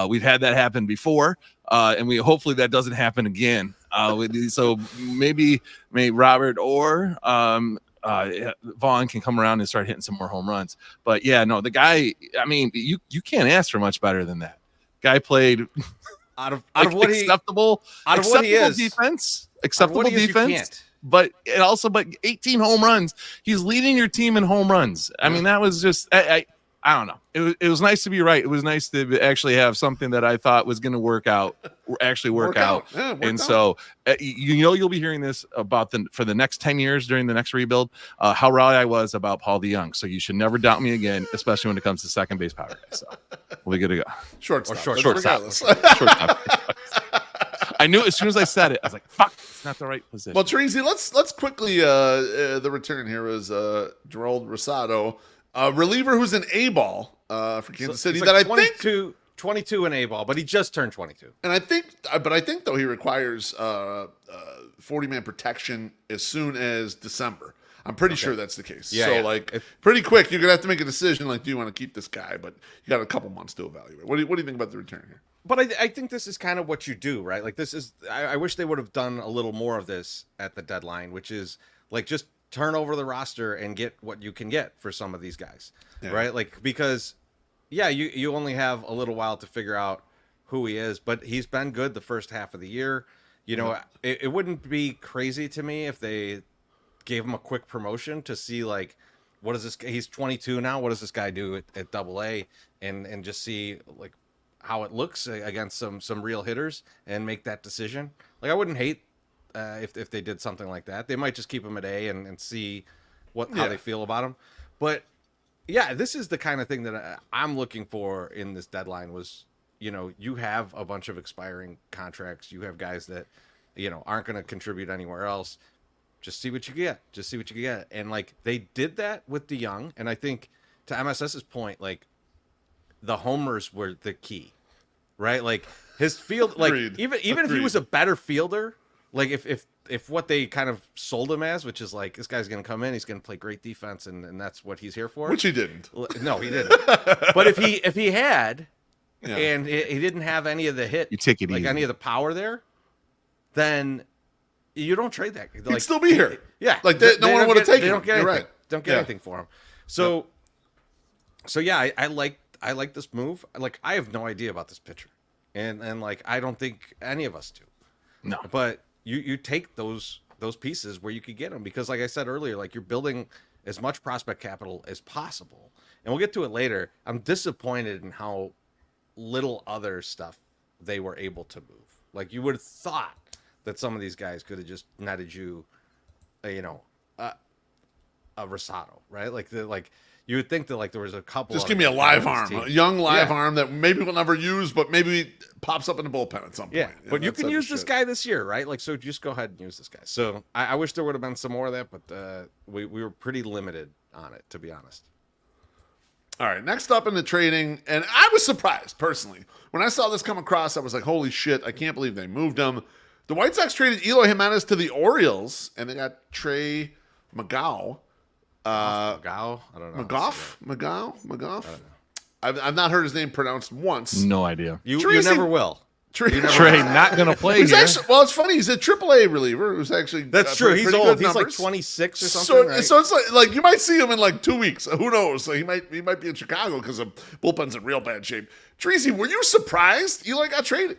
We've had that happen before, and hopefully that doesn't happen again. So maybe Robert or Vaughn can come around and start hitting some more home runs. But yeah, no, the guy. I mean, you can't ask for much better than that. Guy played out of what acceptable defense. Acceptable defense. But 18 home runs. He's leading your team in home runs. I mean, that was just I don't know. It was nice to be right. It was nice to actually have something that I thought was going to work out. Yeah, so you'll be hearing this for the next 10 years during the next rebuild. How right I was about Paul DeJong. So you should never doubt me again, especially when it comes to second base power. So we're good to go. Shortstop. I knew as soon as I said it, I was like, "Fuck, it's not the right position." Well, Treasy, let's quickly. The return here is Gerald Rosado, reliever who's an A-ball for Kansas City. That I think 22 in A-ball, but he just turned 22. And I think though he requires 40-man protection as soon as December. I'm pretty sure that's the case. Pretty quick, you're gonna have to make a decision. Like, do you want to keep this guy? But you got a couple months to evaluate. What do you think about the return here? But I think this is kind of what you do, right? Like this is, I wish they would have done a little more of this at the deadline, which is like just turn over the roster and get what you can get for some of these guys, right? Like, because you only have a little while to figure out who he is, but he's been good the first half of the year. It wouldn't be crazy to me if they gave him a quick promotion to see like, what is this? He's 22 now. What does this guy do at Double-A, and just see like how it looks against some real hitters and make that decision. Like, I wouldn't hate if they did something like that. They might just keep him at A and see how they feel about him. But yeah, this is the kind of thing that I'm looking for in this deadline was, you have a bunch of expiring contracts. You have guys that, aren't going to contribute anywhere else. Just see what you get. And like, they did that with DeJong. And I think to MSS's point, like, the homers were the key, right? Like his field, like even if he was a better fielder, like if what they kind of sold him as, which is like, this guy's going to come in, he's going to play great defense, and that's what he's here for. Which he didn't. No, he didn't. But if he had, and he didn't have any of the hit, you take it like easy. any of the power there, then you don't trade that. He'd still be here. Yeah, like no one would have taken him. Don't get anything. Right. Don't get anything for him. So yeah, I like this move. Like, I have no idea about this pitcher, and like, I don't think any of us do. No, but you take those pieces where you could get them, because like I said earlier, like, you're building as much prospect capital as possible, and we'll get to it later. I'm disappointed in how little other stuff they were able to move. Like, you would have thought that some of these guys could have just netted you, a Rosado, right? Like you would think that like there was a couple. Just give me a live arm, a young live arm that maybe we'll never use, but maybe pops up in the bullpen at some point. Yeah, but you can use this guy this year, right? Like, so just go ahead and use this guy. So I wish there would have been some more of that, but we were pretty limited on it, to be honest. All right, next up in the trading, and I was surprised personally when I saw this come across. I was like, "Holy shit! I can't believe they moved him." The White Sox traded Eloy Jimenez to the Orioles, and they got Trey McGough. McGough? I don't know. McGough? I don't know. I've not heard his name pronounced once. No idea. You Tracy- never will. Trey not gonna play He's here. actually, well, it's funny. He's a AAA reliever who's actually That's true. He's pretty old. good He's like numbers. 26 or So, something. Right? so it's like you might see him in like 2 weeks. Who knows? So he might be in Chicago because the bullpen's in real bad shape. Tracy, were you surprised Eli got traded?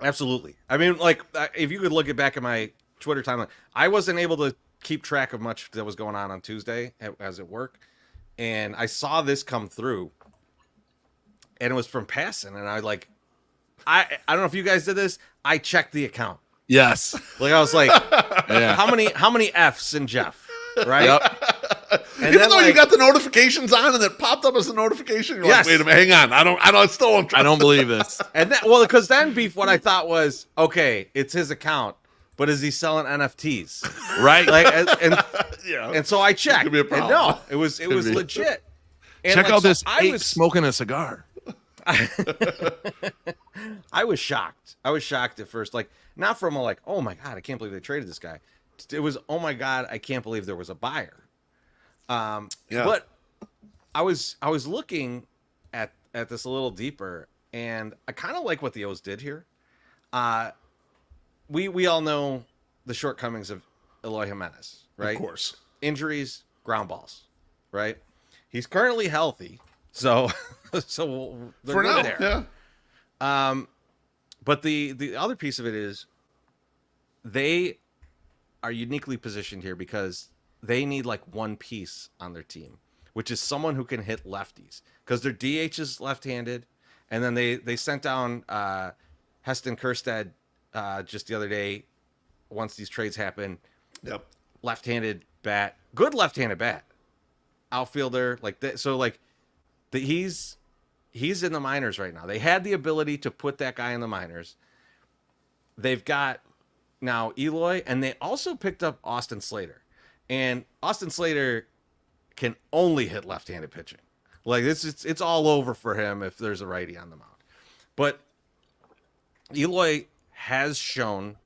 Absolutely. I mean, like, if you could look back at my Twitter timeline, I wasn't able to keep track of much that was going on Tuesday as at work, and I saw this come through, and it was from Passon, and I don't know if you guys did this. I checked the account. Yes. Like I was like, Yeah. how many F's in Jeff, right? Yep. And Even though you like, got the notifications on and it popped up as a notification, you're Yes. like, wait a minute, hang on. I I don't believe this. and that, well, because then Beef, what I thought was, okay, it's his account, but is he selling NFTs? Right. Like, and Yeah. and so I checked. Could be a And problem. no, it was be. legit. And Check like, out so this ape smoking a cigar. I was shocked. I was shocked at first, like not from a like, oh my god, I can't believe they traded this guy. It was, oh my god, I can't believe there was a buyer. Yeah. But I was looking at this a little deeper, and I kind of like what the O's did here. We all know the shortcomings of Eloy Jimenez, right? Of course. Injuries, ground balls, right? He's currently healthy, so so they're For good now, there. yeah. But the other piece of it is they are uniquely positioned here because they need like one piece on their team, which is someone who can hit lefties, because their DH is left-handed, and then they sent down Heston Kjerstad just the other day. Once these trades happen, Yep. left-handed bat, good left-handed bat, outfielder like that. So like he's in the minors right now. They had the ability to put that guy in the minors. They've got now Eloy, and they also picked up Austin Slater. And Austin Slater can only hit left-handed pitching. Like it's all over for him if there's a righty on the mound. But Eloy has shown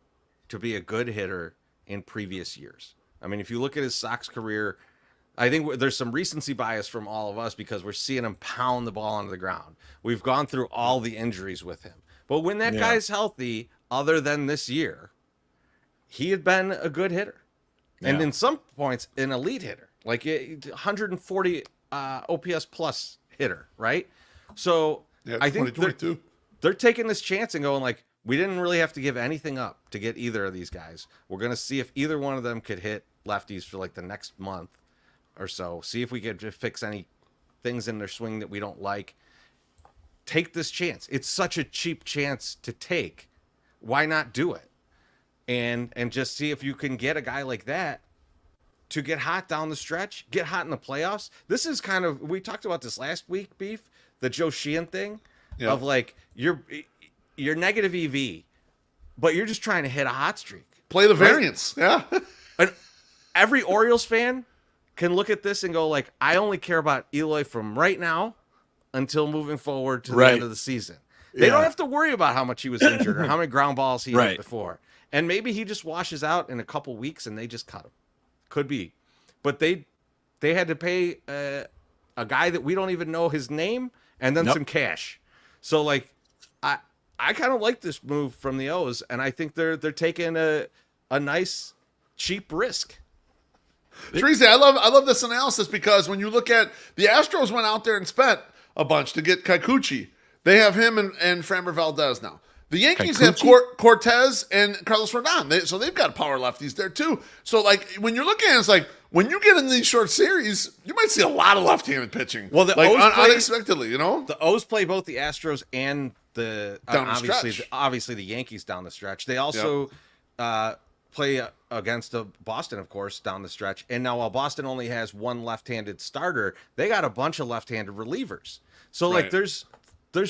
to be a good hitter in previous years. I mean, if you look at his Sox career, I think there's some recency bias from all of us because we're seeing him pound the ball onto the ground. We've gone through all the injuries with him. But when that guy's healthy, other than this year, he had been a good hitter. And in some points, an elite hitter, like 140 OPS plus hitter, right? So Yeah, I think 2022. they're taking this chance and going like, we didn't really have to give anything up to get either of these guys. We're going to see if either one of them could hit lefties for like the next month or so. See if we could fix any things in their swing that we don't like. Take this chance. It's such a cheap chance to take. Why not do it? And just see if you can get a guy like that to get hot down the stretch, get hot in the playoffs. This is kind of, we talked about this last week, Beef, the Joe Sheehan thing of like, you're negative EV, but you're just trying to hit a hot streak. Play the variance. Yeah. And every Orioles fan can look at this and go like, I only care about Eloy from right now until moving forward to the end of the season. They don't have to worry about how much he was injured or how many ground balls he hit before. And maybe he just washes out in a couple weeks and they just cut him. Could be. But they had to pay a guy that we don't even know his name and then some cash. So like I kind of like this move from the O's, and I think they're taking a nice cheap risk. Teresa, I love this analysis because when you look at the Astros went out there and spent a bunch to get Kikuchi. They have him and Framber Valdez now. The Yankees have Cortez and Carlos Rodon. So they've got power lefties there too. So like when you're looking at it, it's like when you get in these short series, you might see a lot of left-handed pitching. Well, the like O's unexpectedly, you know? The O's play both the Astros and the Down the obviously stretch. obviously the Yankees down the stretch. They also play against Boston, of course, down the stretch. And now while Boston only has one left-handed starter, they got a bunch of left-handed relievers. So like there's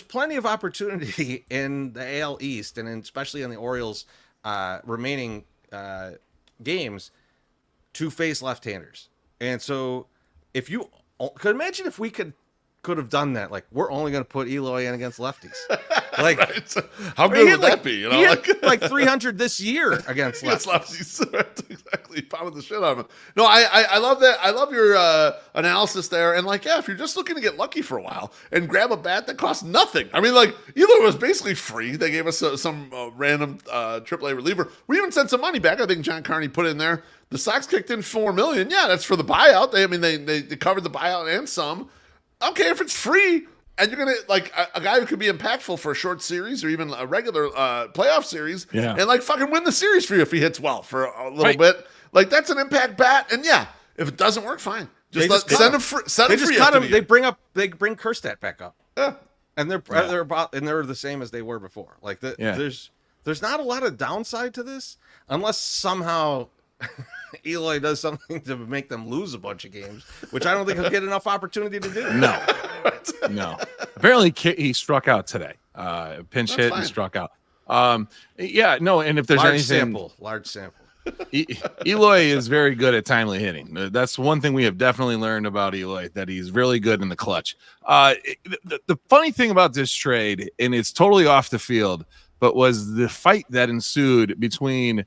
plenty of opportunity in the AL East and especially in the Orioles remaining games to face left-handers. And so if you could imagine if we could have done that, like we're only going to put Eloy in against lefties. Like how good would that be? You know, he hit like 300 this year against lefties. Exactly. Exactly. Pounded the shit out of him. No, I love that. I love your analysis there. And like, yeah, if you're just looking to get lucky for a while and grab a bat that costs nothing. I mean, like, Eloy was basically free. They gave us some random AAA reliever. We even sent some money back. I think John Carney put in there. The Sox kicked in $4 million. Yeah, that's for the buyout. They covered the buyout and some. Okay, if it's free and you're gonna like a guy who could be impactful for a short series or even a regular playoff series, and like fucking win the series for you if he hits well for a little bit. Like that's an impact bat. And yeah, if it doesn't work, fine. Send him free. They just cut him. They bring Kerstedt back up. Yeah, and they're the same as they were before. Like there's not a lot of downside to this unless somehow Eloy does something to make them lose a bunch of games, which I don't think he'll get enough opportunity to do. No. Apparently, he struck out today. Pinch hit and struck out. And if there's large sample. Eloy is very good at timely hitting. That's one thing we have definitely learned about Eloy, that he's really good in the clutch. The funny thing about this trade, and it's totally off the field, but was the fight that ensued between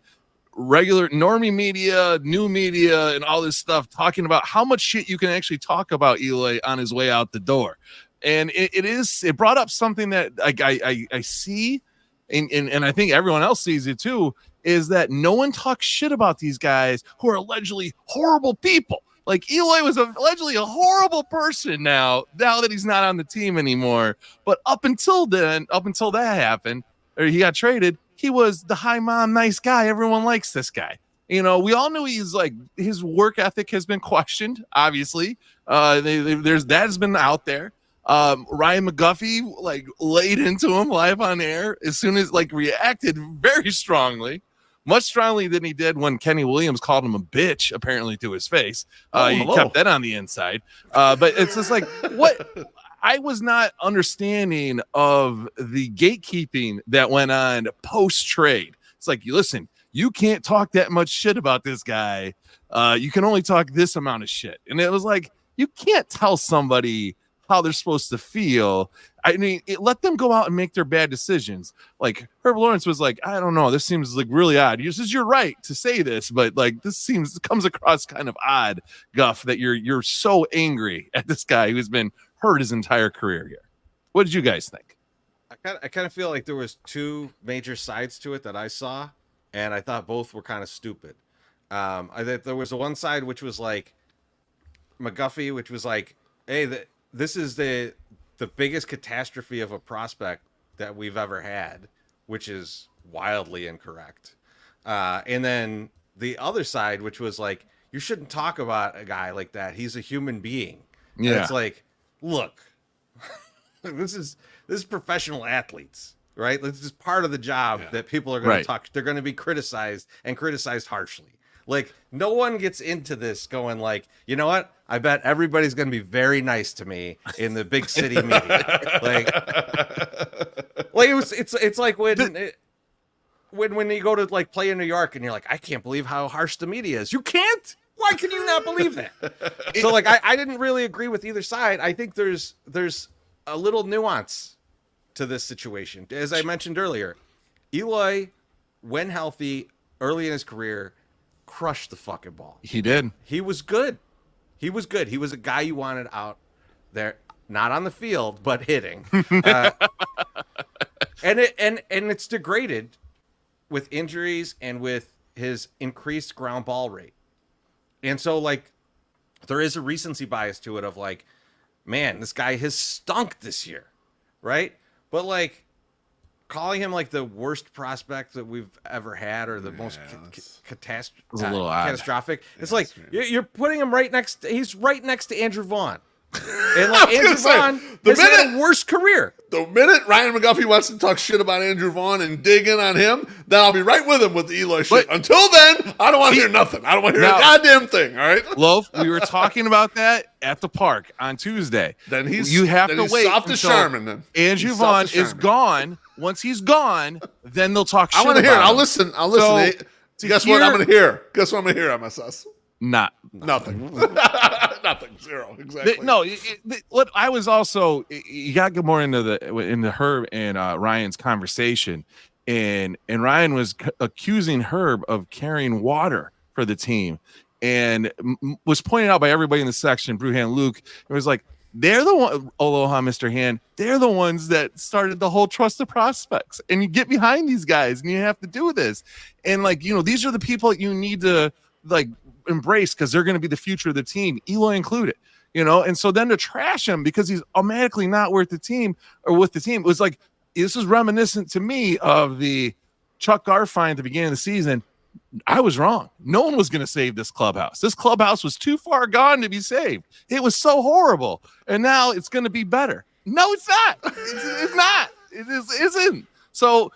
regular normie media, new media, and all this stuff talking about how much shit you can actually talk about Eloy on his way out the door. And it brought up something that I see, and I think everyone else sees it too, is that no one talks shit about these guys who are allegedly horrible people. Like Eloy was allegedly a horrible person now that he's not on the team anymore. But up until that happened, or he got traded, he was the high mom, nice guy. Everyone likes this guy. We all knew he's like, his work ethic has been questioned. Obviously, that has been out there. Ryan McGuffey like laid into him live on air as soon as reacted very strongly, much strongly than he did when Kenny Williams called him a bitch, apparently to his face. He kept that on the inside. But it's just like what. I was not understanding of the gatekeeping that went on post-trade. It's like, listen, you can't talk that much shit about this guy. You can only talk this amount of shit. And it was like, you can't tell somebody how they're supposed to feel. I mean, let them go out and make their bad decisions. Like Herb Lawrence was like, I don't know, this seems like really odd. He says, you're right to say this, but like it comes across kind of odd, Guff, that you're so angry at this guy who's been hurt his entire career here. What did you guys think? I kind of feel like there was two major sides to it that I saw, and I thought both were kind of stupid. I think there was the one side which was like McGuffey, which was like, hey, this is the biggest catastrophe of a prospect that we've ever had, which is wildly incorrect. And then the other side, which was like, you shouldn't talk about a guy like that. He's a human being. Yeah. And it's like, look, this is professional athletes, right? This is part of the job that people are going to talk. They're going to be criticized and criticized harshly. Like no one gets into this going like, you know what? I bet everybody's going to be very nice to me in the big city media. It's like when you go to like play in New York and you're like, I can't believe how harsh the media is. You can't. Why can you not believe that? So like I didn't really agree with either side. I think there's a little nuance to this situation. As I mentioned earlier, Eloy, when healthy, early in his career, crushed the fucking ball. He did. He was good. He was a guy you wanted out there, not on the field, but hitting. And it's degraded with injuries and with his increased ground ball rate. And so, like, there is a recency bias to it of, like, man, this guy has stunk this year, right? But, like, calling him, like, the worst prospect that we've ever had or the most catastrophic, it's like, you're putting him he's right next to Andrew Vaughn. And, like, Andrew Vaughn has had a worse career. The minute Ryan McGuffey wants to talk shit about Andrew Vaughn and dig in on him, then I'll be right with him with the Eloy shit. But until then, I don't want to hear nothing. I don't want to hear a goddamn thing, all right? Loaf, we were talking about that at the park on Tuesday. You have to wait until Sharman, Andrew Vaughn is gone. Once he's gone, then they'll talk shit about him. I'll listen. Guess what I'm going to hear? Guess what I'm going to hear, MSS? Nothing. Nothing. Zero. Exactly. What I was also, you got to get more into Herb and Ryan's conversation, and Ryan was accusing Herb of carrying water for the team. And was pointed out by everybody in the section, Bruhan Luke. It was like, they're the one, aloha, Mr. Hand. They're the ones that started the whole trust the prospects. And you get behind these guys and you have to do this. And like, these are the people you need to like embrace because they're going to be the future of the team, Eloy included. And so then to trash him because he's automatically not worth the team or with the team, it was like, this is reminiscent to me of the Chuck Garfien at the beginning of the season. I was wrong. No one was going to save this clubhouse. This clubhouse was too far gone to be saved. It was so horrible. And now it's going to be better. No, it's not. It's not. It isn't. So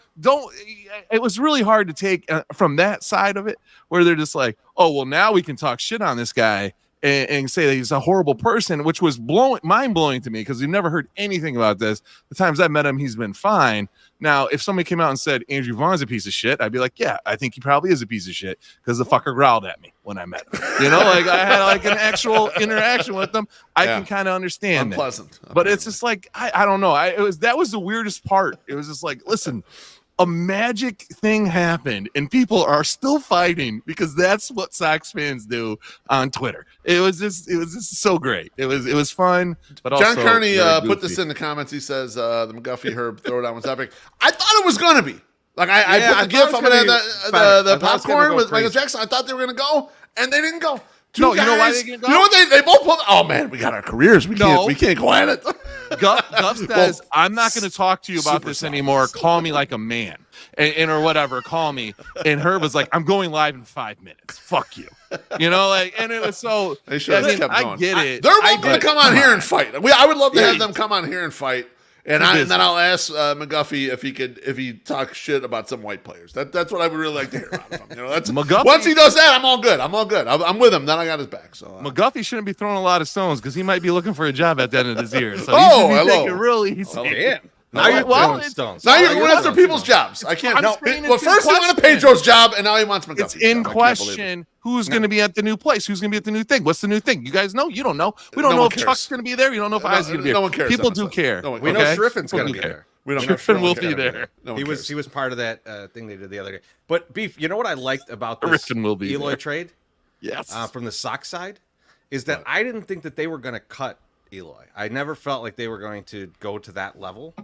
it was really hard to take from that side of it where they're just like, oh, well, now we can talk shit on this guy and say that he's a horrible person, which was mind-blowing to me because we've never heard anything about this. The times I met him, he's been fine. Now, if somebody came out and said Andrew Vaughn's a piece of shit, I'd be like, yeah, I think he probably is a piece of shit because the fucker growled at me when I met him. Like I had like an actual interaction with him. I can kind of understand Unpleasant. But it's just like, I don't know. That was the weirdest part. It was just like, listen, a magic thing happened and people are still fighting because that's what Sox fans do on Twitter. It was just so great. It was fun, but also John Kearney put this in the comments. He says the McGuffey Herb throwdown was epic. I thought it was gonna be like I put the gif. I'm gonna the popcorn with Michael Jackson. I thought they were gonna go and they didn't go. You know why they didn't go? You know what they both put? Oh man, we got our careers. We can't go at it. Guff says, I'm not going to talk to you about this anymore. Call me like a man and or whatever. Call me. And Herb was like, I'm going live in 5 minutes. Fuck you. And it was so. They should have kept going. I get it. They're welcome to come on here and fight. I would love to have them come on here and fight. And then I'll ask McGuffey if he talks shit about some white players. That's what I would really like to hear out of him. That's McGuffey, once he does that, I'm all good. I'm with him. Then I got his back. So McGuffey shouldn't be throwing a lot of stones because he might be looking for a job at the end of this year. So hello. Take it really easy. Damn. Now you're throwing stones. Now you're going after people's jobs. I can't. First he wanted Pedro's job, and now he wants McGuffey. It's in question who's going to be at the new place. Who's going to be at the new thing? What's the new thing? You guys know? You don't know. We don't know if Chuck's going to be there. You don't know if Isaac's going to be there. No one cares. People do care. We know Shriffin's going to be there. Shriffin will be there. He was part of that thing they did the other day. But Beef, you know what I liked about this Eloy trade? Yes. From the Sox side is that I didn't think that they were going to cut Eloy. I never felt like they were going to go to that level.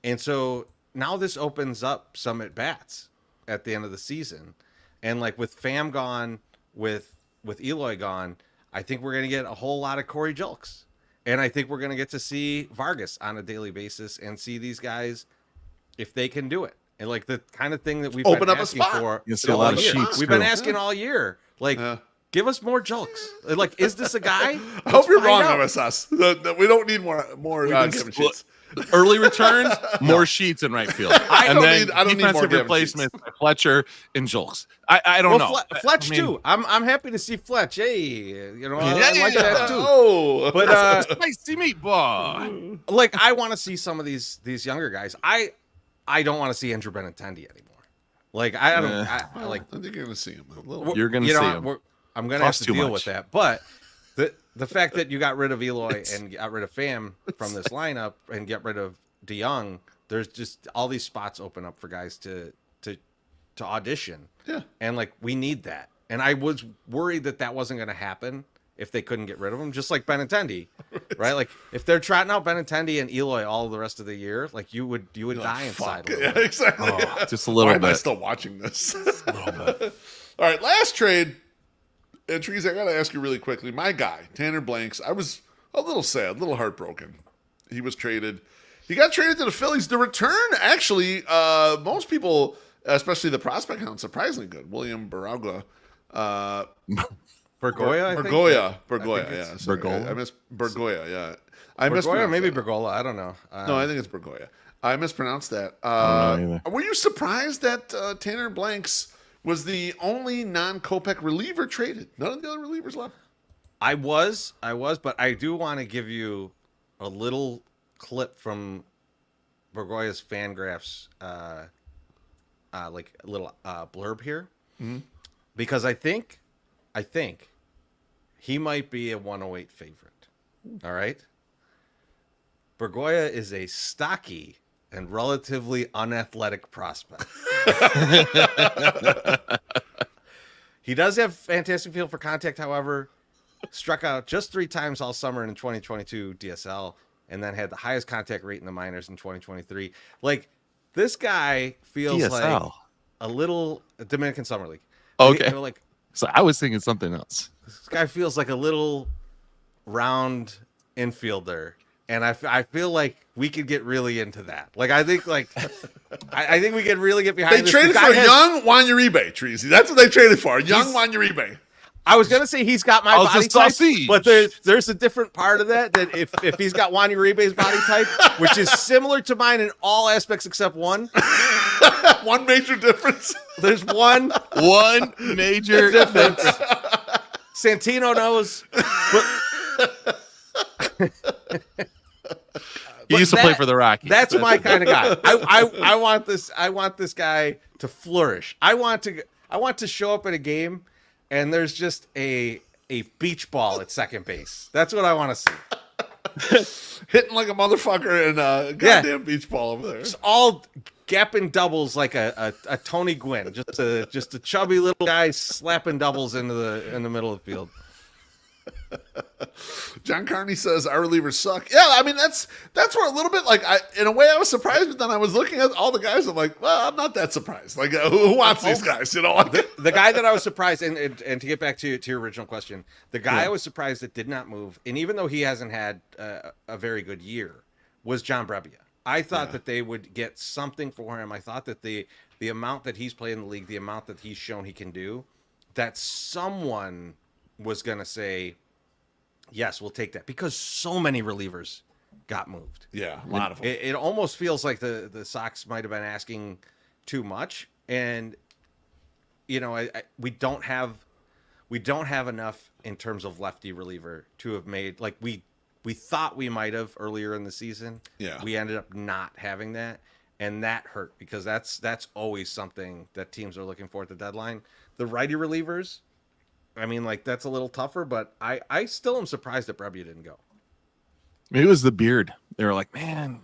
And so now this opens up some at bats at the end of the season. And like with Pham gone, with Eloy gone, I think we're going to get a whole lot of Corey Julks. And I think we're going to get to see Vargas on a daily basis and see these guys if they can do it. And like the kind of thing that we've been asking for. You'll see a lot of sheets. We've been asking all year. Like, give us more Julks. Like, is this a guy? I hope you're wrong, MSS. We don't need more Kevin Sheets. Early returns, more sheets in right field. I don't need more defensive replacements, Fletcher and Julks. I don't know. Fletch too. I'm happy to see Fletch. Hey, I like that too. Oh, but spicy meatball. Like I want to see some of these younger guys. I don't want to see Andrew Benintendi anymore. Like I don't. I think you're gonna see him a little. You're gonna see him. I'm gonna have to deal with that, but. The fact that you got rid of Eloy and got rid of Pham from this lineup and get rid of DeYoung, there's just all these spots open up for guys to audition. Yeah. And like we need that. And I was worried that wasn't going to happen if they couldn't get rid of him, just like Benintendi, right? Like if they're trotting out Benintendi and Eloy all the rest of the year, like you would die inside. Yeah, exactly. Just a little bit. Why am I still watching this? A little bit. All right, last trade. And Trees, I got to ask you really quickly. My guy, Tanner Blanks, I was a little sad, a little heartbroken. He was traded. He got traded to the Phillies. The return, actually, most people, especially the prospect hound, surprisingly good. William Bergoya. Bergoya, yeah. Bergola? I miss Bergoya, yeah. Bergoya, maybe Bergola. I don't know. No, I think it's Bergoya. I mispronounced that. Were you surprised that Tanner Blanks was the only non-Kopech reliever traded? None of the other relievers left. I was, but I do want to give you a little clip from Bergoya's Fangraphs, like a little blurb here, because I think he might be a 108 favorite. All right, Bergoya is a stocky and relatively unathletic prospect. He does have fantastic feel for contact, however. Struck out just 3 times all summer in 2022 DSL, and then had the highest contact rate in the minors in 2023. Like, this guy feels DSL. like a little Dominican Summer League. Okay. Like, So I was thinking something else. this guy feels like a little round infielder, and I feel like we could get really into that. Like, I think I think we could really get behind. They this. traded for young Juan Uribe, Treasy. That's what they traded for. Young Juan Uribe. I was gonna say he's got my body just type, sausage. but there's a different part of that if he's got Juan Uribe's body type, which is similar to mine in all aspects except one. One major difference. There's one major difference. Santino knows. He used to play for the Rockies. That's my kind of guy. I want this. I want this guy to flourish. I want to show up at a game, and there's just a beach ball at second base. That's what I want to see. Hitting like a motherfucker and a goddamn beach ball over there. Just all gapping doubles like a Tony Gwynn. Just a chubby little guy slapping doubles in the middle of the field. John Carney says our relievers suck. Yeah, I mean that's where a little bit like in a way I was surprised, but then I was looking at all the guys. I'm like, well, I'm not that surprised. Like, who wants these guys? You know, the guy that I was surprised, and to get back to your original question, the guy I was surprised that did not move, and even though he hasn't had a very good year, was John Brebbia. I thought that they would get something for him. I thought that the amount that he's played in the league, the amount that he's shown he can do, that someone was going to say, yes, we'll take that, because so many relievers got moved. Yeah, a lot of them. It almost feels like the Sox might have been asking too much, and you know, we don't have enough in terms of lefty reliever to have made, like we thought we might have earlier in the season. Yeah, we ended up not having that, and that hurt, because that's always something that teams are looking for at the deadline. The righty relievers, I mean, like, that's a little tougher, but I still am surprised that Brebbia didn't go. Maybe it was the beard. They were like, man,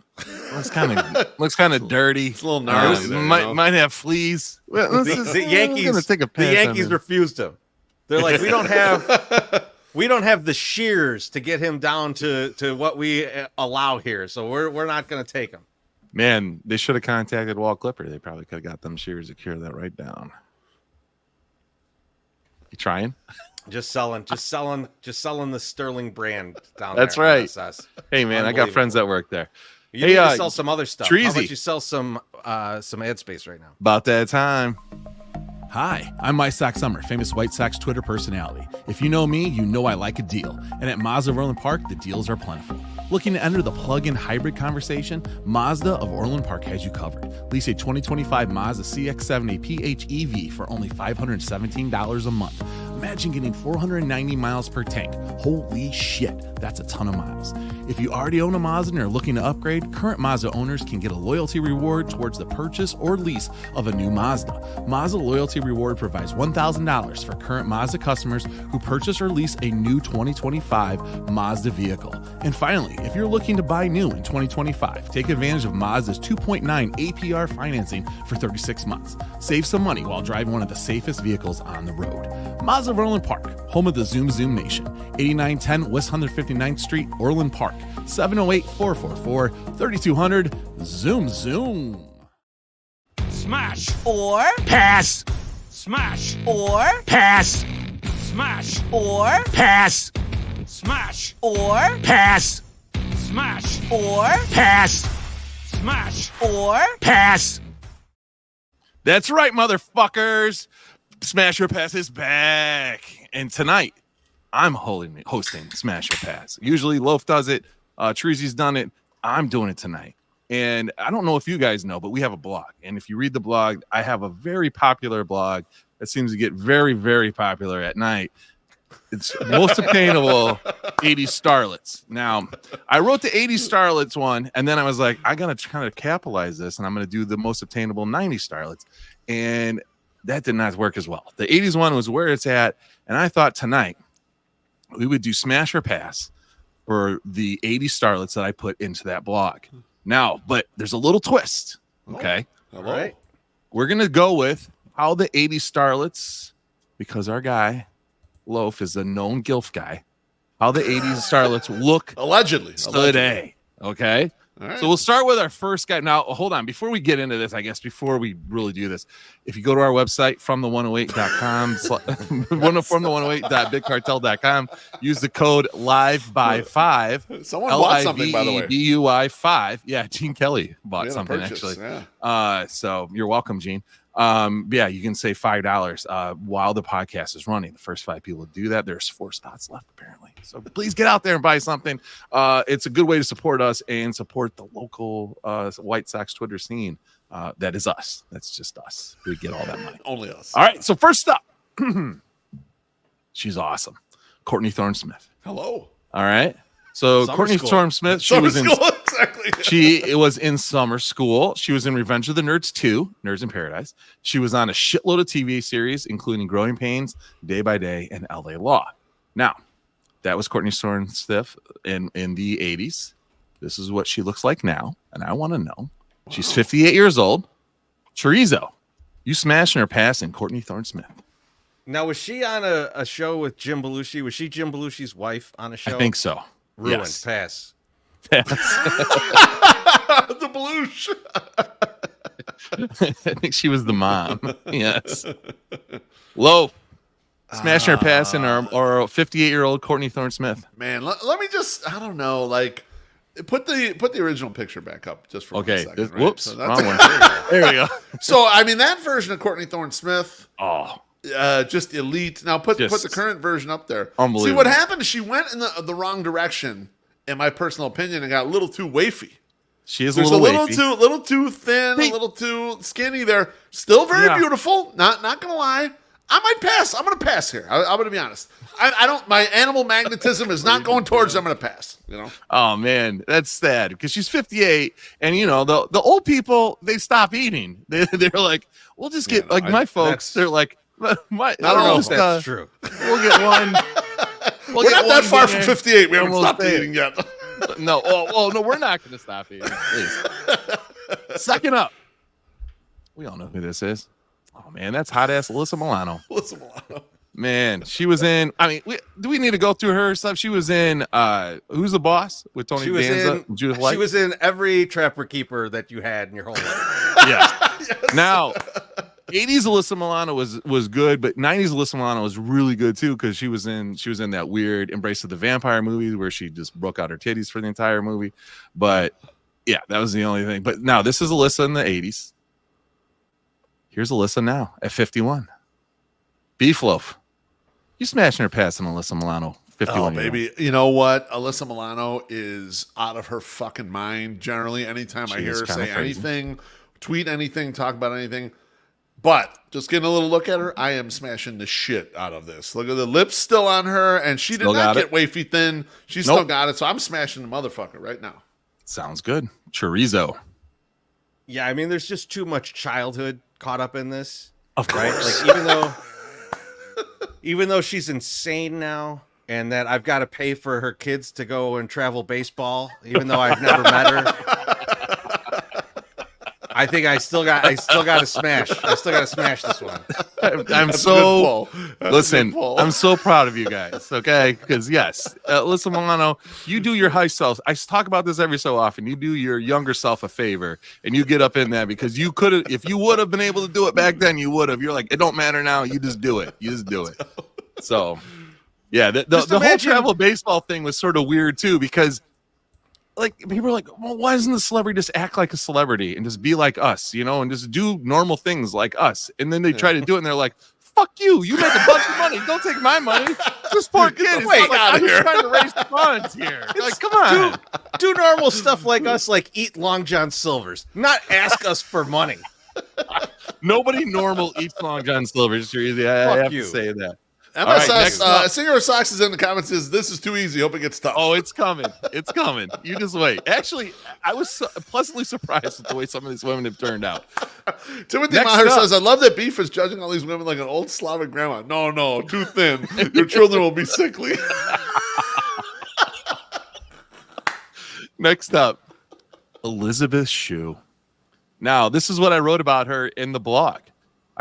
looks kind of dirty. It's a little gnarly. Might have fleas. Well, The Yankees, take a the Yankees refused him. They're like, we don't have the shears to get him down to what we allow here, so we're not going to take him. Man, they should have contacted Walt Clipper. They probably could have got them shears to cure that right down. You trying? Just selling the Sterling brand down That's there. right. SS. Hey man, I got friends that work there. You need to sell some other stuff. Treasy. How about you sell some ad space right now? About that time. Hi, I'm My Sox Summer, famous White Sox Twitter personality. If you know me, you know I like a deal. And at Mazda of Orland Park, the deals are plentiful. Looking to enter the plug-in hybrid conversation? Mazda of Orland Park has you covered. Lease a 2025 Mazda CX-70 PHEV for only $517 a month. Imagine getting 490 miles per tank. Holy shit, that's a ton of miles. If you already own a Mazda and are looking to upgrade, current Mazda owners can get a loyalty reward towards the purchase or lease of a new Mazda. Mazda Loyalty Reward provides $1,000 for current Mazda customers who purchase or lease a new 2025 Mazda vehicle. And finally, if you're looking to buy new in 2025, take advantage of Mazda's 2.9 APR financing for 36 months. Save some money while driving one of the safest vehicles on the road. Mazda of Orland Park, home of the Zoom Nation. 8910 West 159th Street, Orland Park. 708-444-3200. Zoom. Smash or pass. Smash or pass. Smash or pass. Smash or pass. Smash or pass. Smash or pass. That's right, motherfuckers. Smash or Pass is back. And tonight, I'm hosting Smash or Pass. Usually Loaf does it. Treasy's done it. I'm doing it tonight. And I don't know if you guys know, but we have a blog. And if you read the blog, I have a very popular blog that seems to get very, very popular at night. It's most obtainable 80s starlets. Now, I wrote the 80s starlets one, and then I was like, I got to kind of capitalize this, and I'm going to do the most obtainable 90s starlets. And that did not work as well. The 80s one was where it's at, and I thought tonight we would do Smash or Pass for the 80s starlets that I put into that blog. Now, but there's a little twist, okay? All right. We're going to go with how the 80s starlets because our guy Loaf is a known gilf guy. How the 80s starlets look allegedly today. Okay. Right. So we'll start with our first guy. Now, hold on. Before we get into this, I guess, before we really do this, if you go to our website, FromThe108.com, FromThe108.bigcartel.com, use the code LIVEBY5. Someone bought something, by the way. LIVEBUY5. Yeah, Gene Kelly bought something, purchase, actually. Yeah. So you're welcome, Gene. Yeah, you can save $5 while the podcast is running. The first 5 people to do that. There's 4 spots left, apparently. So please get out there and buy something. It's a good way to support us and support the local White Sox Twitter scene. That is us. That's just us. We get all that money. Only us. All right. So first up, she's awesome. Courtney Thorne-Smith. Hello. All right. So Summer Courtney school. Thorne-Smith, she was in summer school. She was in Revenge of the Nerds 2, Nerds in Paradise. She was on a shitload of TV series, including Growing Pains, Day by Day, and LA Law. Now, that was Courtney Thorne-Smith in the 80s. This is what she looks like now, and I want to know. Wow. She's 58 years old. Chorizo, you smashing or passing Courtney Thorne-Smith? Now, was she on a show with Jim Belushi? Was she Jim Belushi's wife on a show? I think so. Ruined. Yes. Pass. The Belush. I think she was the mom. Yes. Low. Smashing or passing or 58-year-old Courtney Thorne-Smith. Man, let me just, I don't know, like, put the original picture back up just for 1 second. Right? Whoops. So Wrong one. There we go. So, I mean, that version of Courtney Thorne-Smith, Oh. just elite. Now, put the current version up there. Unbelievable. See, what happened is she went in the wrong direction, in my personal opinion, and got a little too wafy. She is There's a little too thin, a little too skinny there. Still very beautiful. Not gonna lie. I might pass. I'm gonna pass here. I'm gonna be honest. I don't. My animal magnetism is not going towards. I'm gonna pass. You know. Oh man, that's sad because she's 58, and you know the old people, they stop eating. They're like, we'll just get my folks. They're like, I don't know if that's true. We'll get one. We're not that far from 58. We haven't stopped eating yet. No, no, we're not going to stop eating. Please. Second up, we all know who this is. Oh man, that's hot ass Alyssa Milano. Alyssa Milano. Man, she was in. I mean, do we need to go through her stuff? She was in. Who's the Boss with Tony Danza? And Judith Light. She was in every Trapper Keeper that you had in your whole life. Yes. Now, 80s Alyssa Milano was good, but 90s Alyssa Milano was really good too because she was in that weird Embrace of the Vampire movie where she just broke out her titties for the entire movie. But yeah, that was the only thing. But now this is Alyssa in the 80s. Here's Alyssa now at 51. Beef Loaf. You smashing or passing Alyssa Milano? 51. Oh, baby. You know what? Alyssa Milano is out of her fucking mind generally. Anytime I hear her say anything, tweet anything, talk about anything. But just getting a little look at her, I am smashing the shit out of this. Look at the lips still on her, and she did not get wafy thin. She still got it, so I'm smashing the motherfucker right now. Sounds good. Chorizo. Yeah, I mean, there's just too much childhood caught up in this. Of course. Like, even though she's insane now, and that I've got to pay for her kids to go and travel baseball, even though I've never met her. I think I still got to smash. I still got to smash this one. I'm so proud of you guys. Okay, because yes, Alyssa Milano, you do your high self. I talk about this every so often. You do your younger self a favor, and you get up in that because you could have, if you would have been able to do it back then, you would have. You're like, it don't matter now. You just do it. You just do it. So, yeah, the whole travel baseball thing was sort of weird too because. Like people are like, well, why doesn't the celebrity just act like a celebrity and just be like us, and just do normal things like us? And then they try to do it, and they're like, "Fuck you! You make a bunch of money. Don't take my money." This poor kid is like, I'm just trying to raise the funds here. Like, come on, do normal stuff like us, like eat Long John Silver's, not ask us for money. Nobody normal eats Long John Silver's. I have to say that. MSS, Singer of Socks is in the comments says, this is too easy. Hope it gets tough. Oh, it's coming. It's coming. You just wait. Actually, I was pleasantly surprised with the way some of these women have turned out. Timothy Maher says, I love that Beef is judging all these women like an old Slavic grandma. No, too thin. Your children will be sickly. Next up, Elizabeth Shue. Now, this is what I wrote about her in the blog.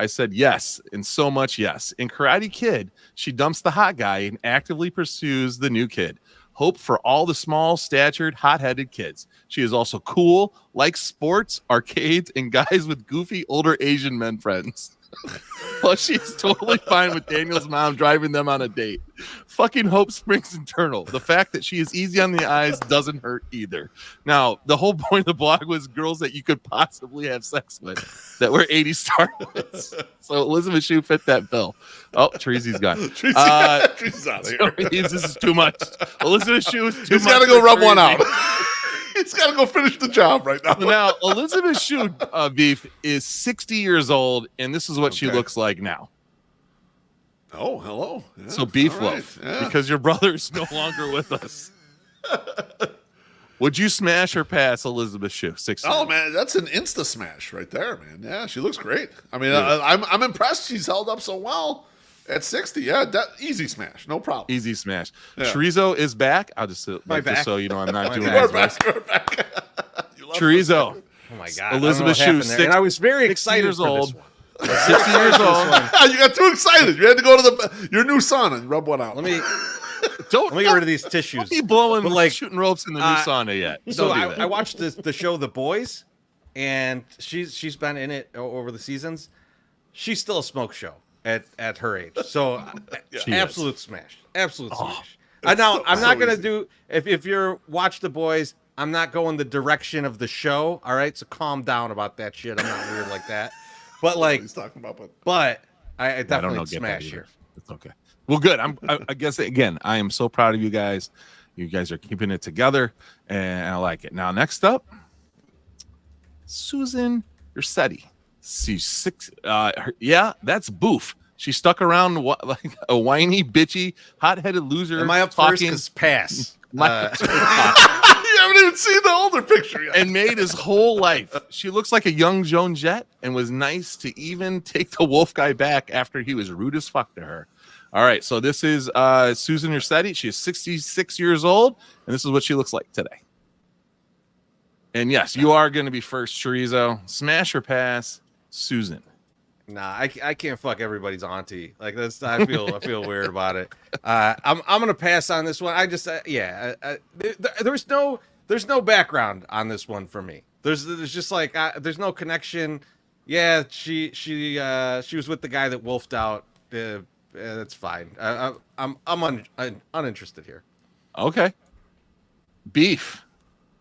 I said yes, and so much yes. In Karate Kid, she dumps the hot guy and actively pursues the new kid. Hope for all the small-statured, hot-headed kids. She is also cool, likes sports, arcades, and guys with goofy older Asian men friends. Plus, she's totally fine with Daniel's mom driving them on a date. Fucking Hope springs internal. The fact that she is easy on the eyes doesn't hurt either. Now, the whole point of the blog was girls that you could possibly have sex with that were 80 starlets. So Elizabeth Shue fit that bill. Oh, Treasy's gone. Treasy's out of here. This is too much. Elizabeth Shue is too much. He's got to go rub one out. He's got to go finish the job right now. Now, Elizabeth Shue, Beef, is 60 years old, and this is what she looks like now. Oh, hello. Yeah, so, Beef right. Loaf, because your brother is no longer with us. Would you smash or pass Elizabeth Shue? 60. Oh, man, that's an insta smash right there, man. Yeah, she looks great. I mean, I'm impressed she's held up so well. At 60, yeah, that easy smash, no problem. Easy smash. Yeah. Chorizo is back. I'll just just so you know I'm not doing You're back. Chorizo. Oh my God, Elizabeth Shue, and I was very excited years for old. this one. 60 years old. You got too excited. You had to go to your new sauna and rub one out. Let me get rid of these tissues. Don't be blowing shooting ropes in the new sauna yet. So I watched the show The Boys, and she's been in it over the seasons. She's still a smoke show at her age. So absolute smash. Absolute smash. Now I'm not gonna do if you're watch The Boys, I'm not going the direction of the show. All right, so calm down about that shit. I'm not weird like that. But like he's talking about, but I definitely smash here. It's okay. Well, good. I guess again, I am so proud of you guys. You guys are keeping it together, and I like it. Now, next up, Susan Ursetti. She's 6. That's Boof. She stuck around like a whiny, bitchy, hot-headed loser. Am I up first? Because pass. You haven't even seen the older picture yet. And made his whole life. She looks like a young Joan Jett and was nice to even take the wolf guy back after he was rude as fuck to her. All right, so this is Susan Ursetti. She is 66 years old, and this is what she looks like today. And yes, you are going to be first, Chorizo. Smash or pass, Susan. Nah, I can't fuck everybody's auntie. Like this, I feel weird about it. I'm gonna pass on this one. I just there's no background on this one for me. There's just like there's no connection. Yeah, she was with the guy that wolfed out. That's fine. I'm uninterested here. Okay. Beef.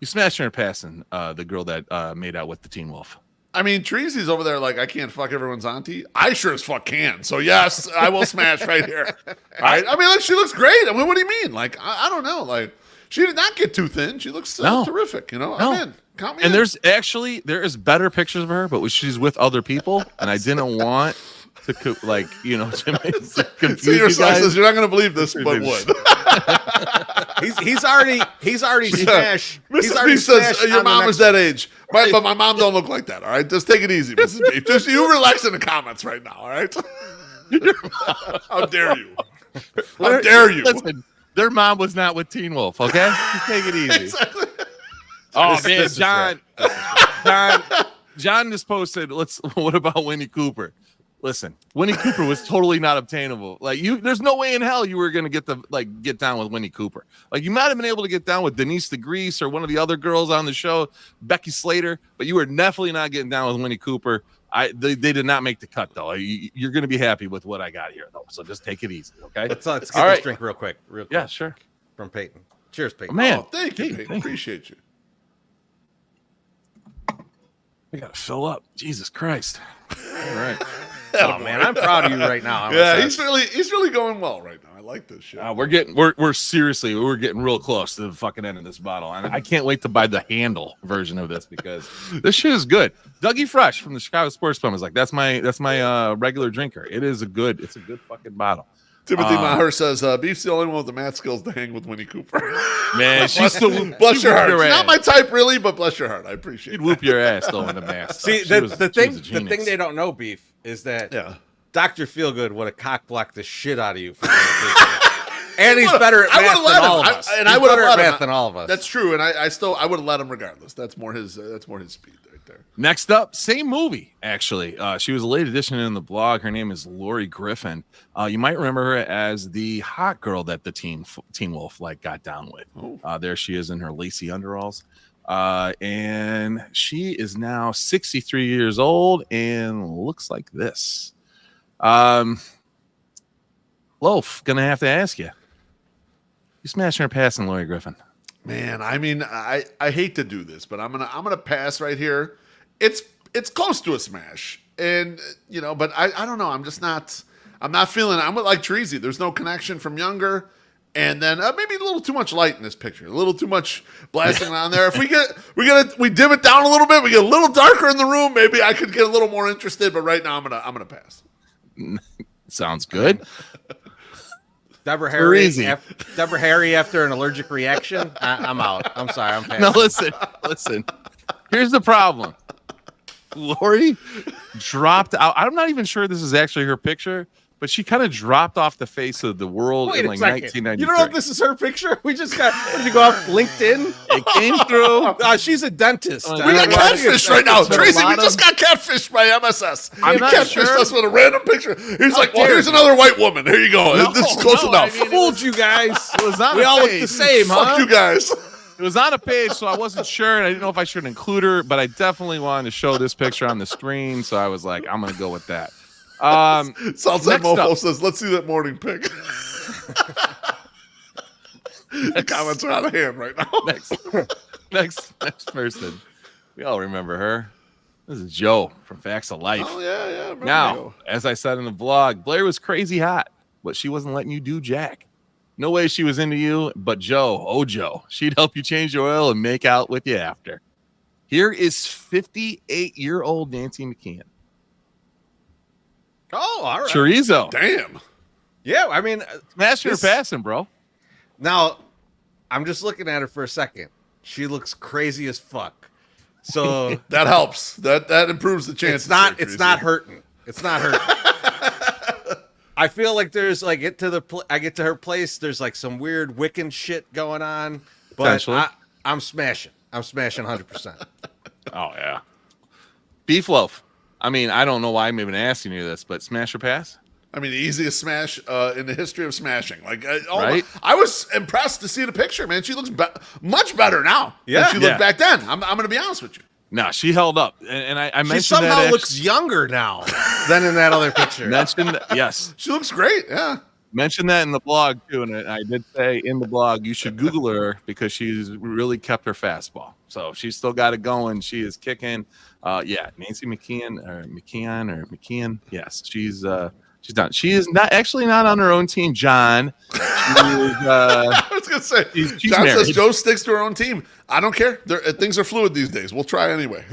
You smashed her passing the girl that made out with the Teen Wolf. I mean, Treasy's over there like, I can't fuck everyone's auntie. I sure as fuck can. So, yes, I will smash right here. All right? I mean, like, she looks great. I mean, what do you mean? Like, I don't know. Like, she did not get too thin. She looks terrific, you know? No. I'm in. Count me and in. there is better pictures of her, but she's with other people, and I didn't want to, to confuse See, your you son guys. says, you're not going to believe this, but would. He's already smashed. He's already He says, smashed your on the mom next is that age. Right, but my mom don't look like that, all right? Just take it easy, Mrs. Beef. Just you relax in the comments right now, all right? How dare you? How dare you? Listen, their mom was not with Teen Wolf, okay? Just take it easy. Exactly. Oh, man, John just posted, what about Winnie Cooper? Listen, Winnie Cooper was totally not obtainable. Like there's no way in hell you were gonna get down with Winnie Cooper. Like you might have been able to get down with Denise DeGrease or one of the other girls on the show, Becky Slater, but you were definitely not getting down with Winnie Cooper. They did not make the cut though. You're gonna be happy with what I got here though. So just take it easy, okay? Let's get this drink real quick. Yeah, sure. From Peyton. Cheers, Peyton. Oh, man, thank you, Peyton. Appreciate you. We gotta fill up. Jesus Christ. All right. Oh man, I'm proud of you right now. Yeah, he's really going well right now. I like this shit. We're getting real close to the fucking end of this bottle, and I can't wait to buy the handle version of this because this shit is good. Dougie Fresh from the Chicago Sports Pump is like that's my regular drinker. It's a good fucking bottle. Timothy Maher says Beef's the only one with the math skills to hang with Winnie Cooper. Man, she's still bless your heart. She's not my type really, but bless your heart. I appreciate it. She'd whoop your ass though in the mask. See, the thing they don't know, Beef, is that Dr. Feelgood would have cock-blocked the shit out of you. And he's better at math than all of us. And I would have let him. Than all of us. That's true, and I would have let him regardless. That's more his speed right there. Next up, same movie, actually. She was a late addition in the blog. Her name is Lori Griffin. You might remember her as the hot girl that the Teen Wolf got down with. There she is in her lacy underalls. And she is now 63 years old and looks like this. Loaf, gonna have to ask you. You smashing or passing Lori Griffin? Man, I mean, I hate to do this, but I'm gonna pass right here. It's close to a smash, and but I don't know. I'm not feeling it. I'm like Treasy. There's no connection from younger, and then maybe a little too much light in this picture, a little too much blasting on there. If we dim it down a little bit, we get a little darker in the room. Maybe I could get a little more interested. But right now, I'm gonna pass. Sounds good. Deborah Harry after an allergic reaction. I'm out. I'm sorry. I'm passing. No, listen. Here's the problem. Lori dropped out. I'm not even sure this is actually her picture, but she kind of dropped off the face of the world in 1993. You don't know if this is her picture? We just got. Did you go off LinkedIn? It came through. She's a dentist. We got catfished right now, Tracy. We just got catfished by MSS. He catfished us with a random picture. He's like, "Well, here's another white woman. Here you go. This is close enough." Fooled you guys. It was on we a all look page. the same, huh? Fuck you guys. It was on a page, so I wasn't sure, and I didn't know if I should include her, but I definitely wanted to show this picture on the screen, so I was like, I'm going to go with that. Sounds like Mofo says, let's see that morning pic. The comments are out of hand right now. Next person. We all remember her. This is Joe from Facts of Life. Oh, yeah. Now, as I said in the vlog, Blair was crazy hot, but she wasn't letting you do jack. No way she was into you, but Joe, she'd help you change your oil and make out with you after. Here is 58-year-old Nancy McKeon. Oh, all right. Chorizo. Damn. Yeah, I mean, Smashing or passing, bro? Now, I'm just looking at her for a second. She looks crazy as fuck. So that helps. That improves the chances. It's not hurting. It's not hurting. I feel like there's I get to her place. There's some weird Wiccan shit going on, but I'm smashing. I'm smashing 100%. Oh yeah, Beef Loaf. I mean, I don't know why I'm even asking you this, but smash or pass? I mean, the easiest smash in the history of smashing. Right? I was impressed to see the picture, man. She looks much better now than she looked back then. I'm going to be honest with you. No, she held up, and I mentioned she somehow looks younger now than in that other picture. Yes, she looks great. Yeah, mentioned that in the blog too, and I did say in the blog you should Google her because she's really kept her fastball. So she's still got it going. She is kicking. Nancy McKeon. Yes, she's done. She is not on her own team, John. I was gonna say she's John married. Says Joe sticks to her own team. I don't care. Things are fluid these days. We'll try anyway.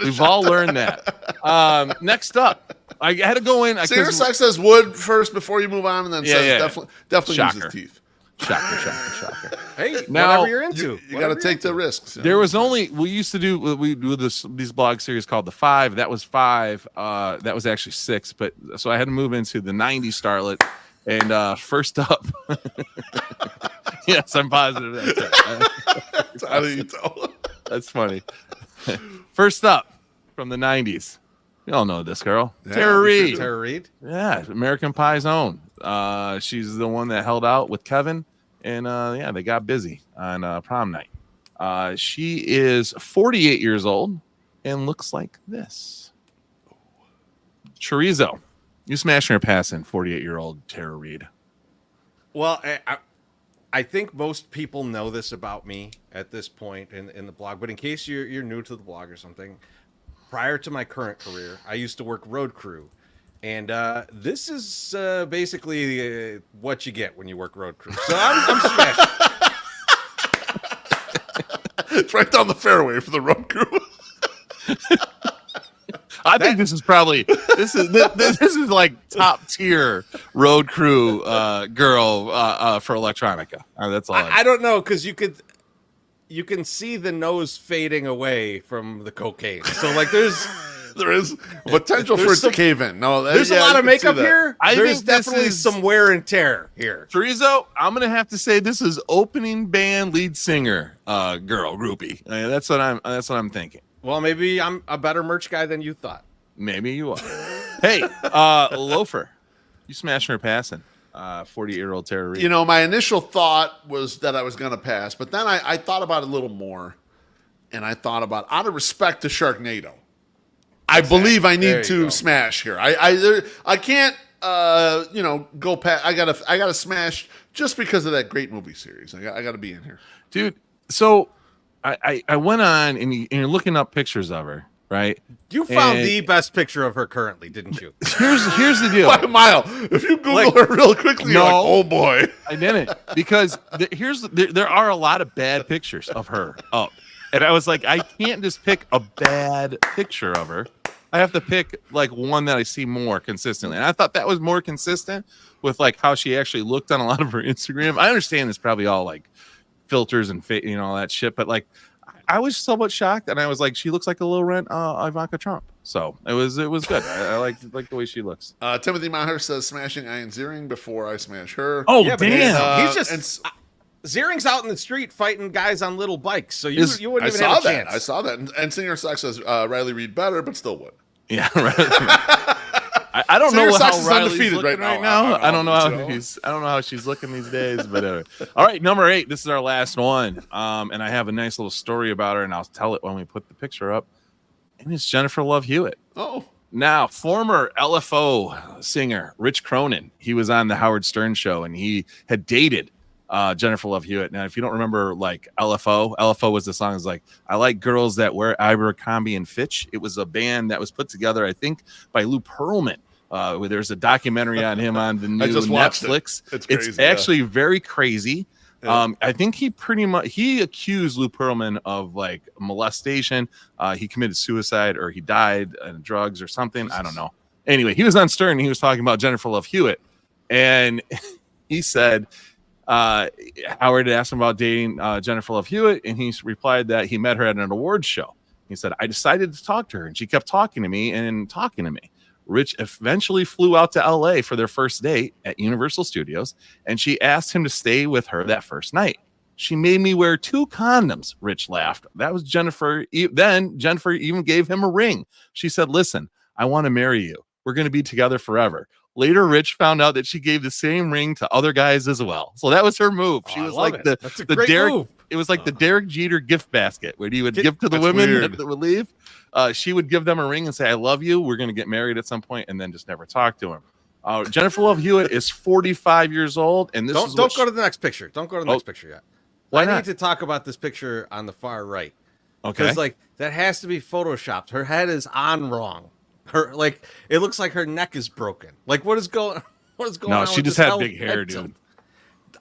We've all learned that. Next up, I had to go in. Singer Sex says wood first before you move on, and then says definitely uses teeth. Shocker. Hey, now, whatever you're into, you got to take the risks. There was we do these blog series called The Five. That was 5. That was actually 6. But so I had to move into the 90s starlet. And first up, yes, I'm positive that's how do you tell? That's funny. First up from the 90s. You all know this girl, Tara Reid. Tara Reid, yeah, American Pie's own. She's the one that held out with Kevin, and they got busy on prom night. She is 48 years old and looks like this. Chorizo, you smashing or passing 48-year-old Tara Reid? Well, I think most people know this about me at this point in the blog, but in case you're new to the blog or something, prior to my current career, I used to work road crew. And this is basically what you get when you work road crew. So I'm smashing. It's right down the fairway for the road crew. I think this is probably this is like top tier road crew girl for electronica. That's all. I don't know, because you can see the nose fading away from the cocaine. So there is potential for it to cave in. No, there's a lot of makeup here. There's think definitely some wear and tear here. Chorizo, I'm gonna have to say this is opening band lead singer girl groupie. That's what I'm thinking. Well, maybe I'm a better merch guy than you thought. Maybe you are. Hey, Loafer, you smashing or passing? 48-year-old Tara Reid. You know, my initial thought was that I was going to pass, but then I thought about it a little more, and I thought about, out of respect to Sharknado, I believe I need to smash here. I can't go past. I gotta smash just because of that great movie series. I gotta be in here, dude. So I went on and you're looking up pictures of her, right? You found the best picture of her currently, didn't you? Here's the deal. Mile, if you Google her real quickly, you're like, oh boy, I didn't, because there are a lot of bad pictures of her up, and I was like, I can't just pick a bad picture of her. I have to pick like one that I see more consistently. And I thought that was more consistent with like how she actually looked on a lot of her Instagram. I understand it's probably all like filters and all that shit, but like I was somewhat shocked, and I was like, she looks like a little rent Ivanka Trump. So it was good. I like the way she looks. Timothy Maher says smashing Ian Ziering before I smash her. Oh yeah, damn! He's just Ziering's out in the street fighting guys on little bikes, so you wouldn't even have a chance. I saw that. And Singer Sock says Riley Reid better, but still would. Yeah, right. I don't know how Riley's looking right now. I don't know how she's looking these days, but all right, number 8. This is our last one, and I have a nice little story about her, and I'll tell it when we put the picture up. And it's Jennifer Love Hewitt. Oh, now former LFO singer Rich Cronin. He was on the Howard Stern show, and he had dated Jennifer Love Hewitt. Now, if you don't remember, like LFO was the song is like, I like girls that wear Abercrombie and Fitch. It was a band that was put together, I think, by Lou Pearlman. Where there's a documentary on him on the new Netflix. It's actually very crazy. Yeah. I think he accused Lou Pearlman of like molestation. He committed suicide, or he died of drugs or something. I don't know. Anyway, he was on Stern and he was talking about Jennifer Love Hewitt, and he said, Howard asked him about dating Jennifer Love Hewitt, and he replied that he met her at an awards show. He said, I decided to talk to her, and she kept talking to me. Rich eventually flew out to LA for their first date at Universal Studios, and she asked him to stay with her that first night. She made me wear 2 condoms, Rich laughed. That was Jennifer. Then Jennifer even gave him a ring. She said, listen, I want to marry you. We're going to be together forever. Later, Rich found out that she gave the same ring to other guys as well. So that was her move. She was like the Derek. Move. It was like the Derek Jeter gift basket, where he would give to the women that would leave. She would give them a ring and say, I love you. We're going to get married at some point, and then just never talk to him. Jennifer Love Hewitt is 45 years old. And don't go to the next picture. Don't go to the next picture yet. Why not? I need to talk about this picture on the far right. Okay. Because like that has to be photoshopped. Her head is on wrong. It looks like her neck is broken. Like what is going on? No, she just had big hair, dude.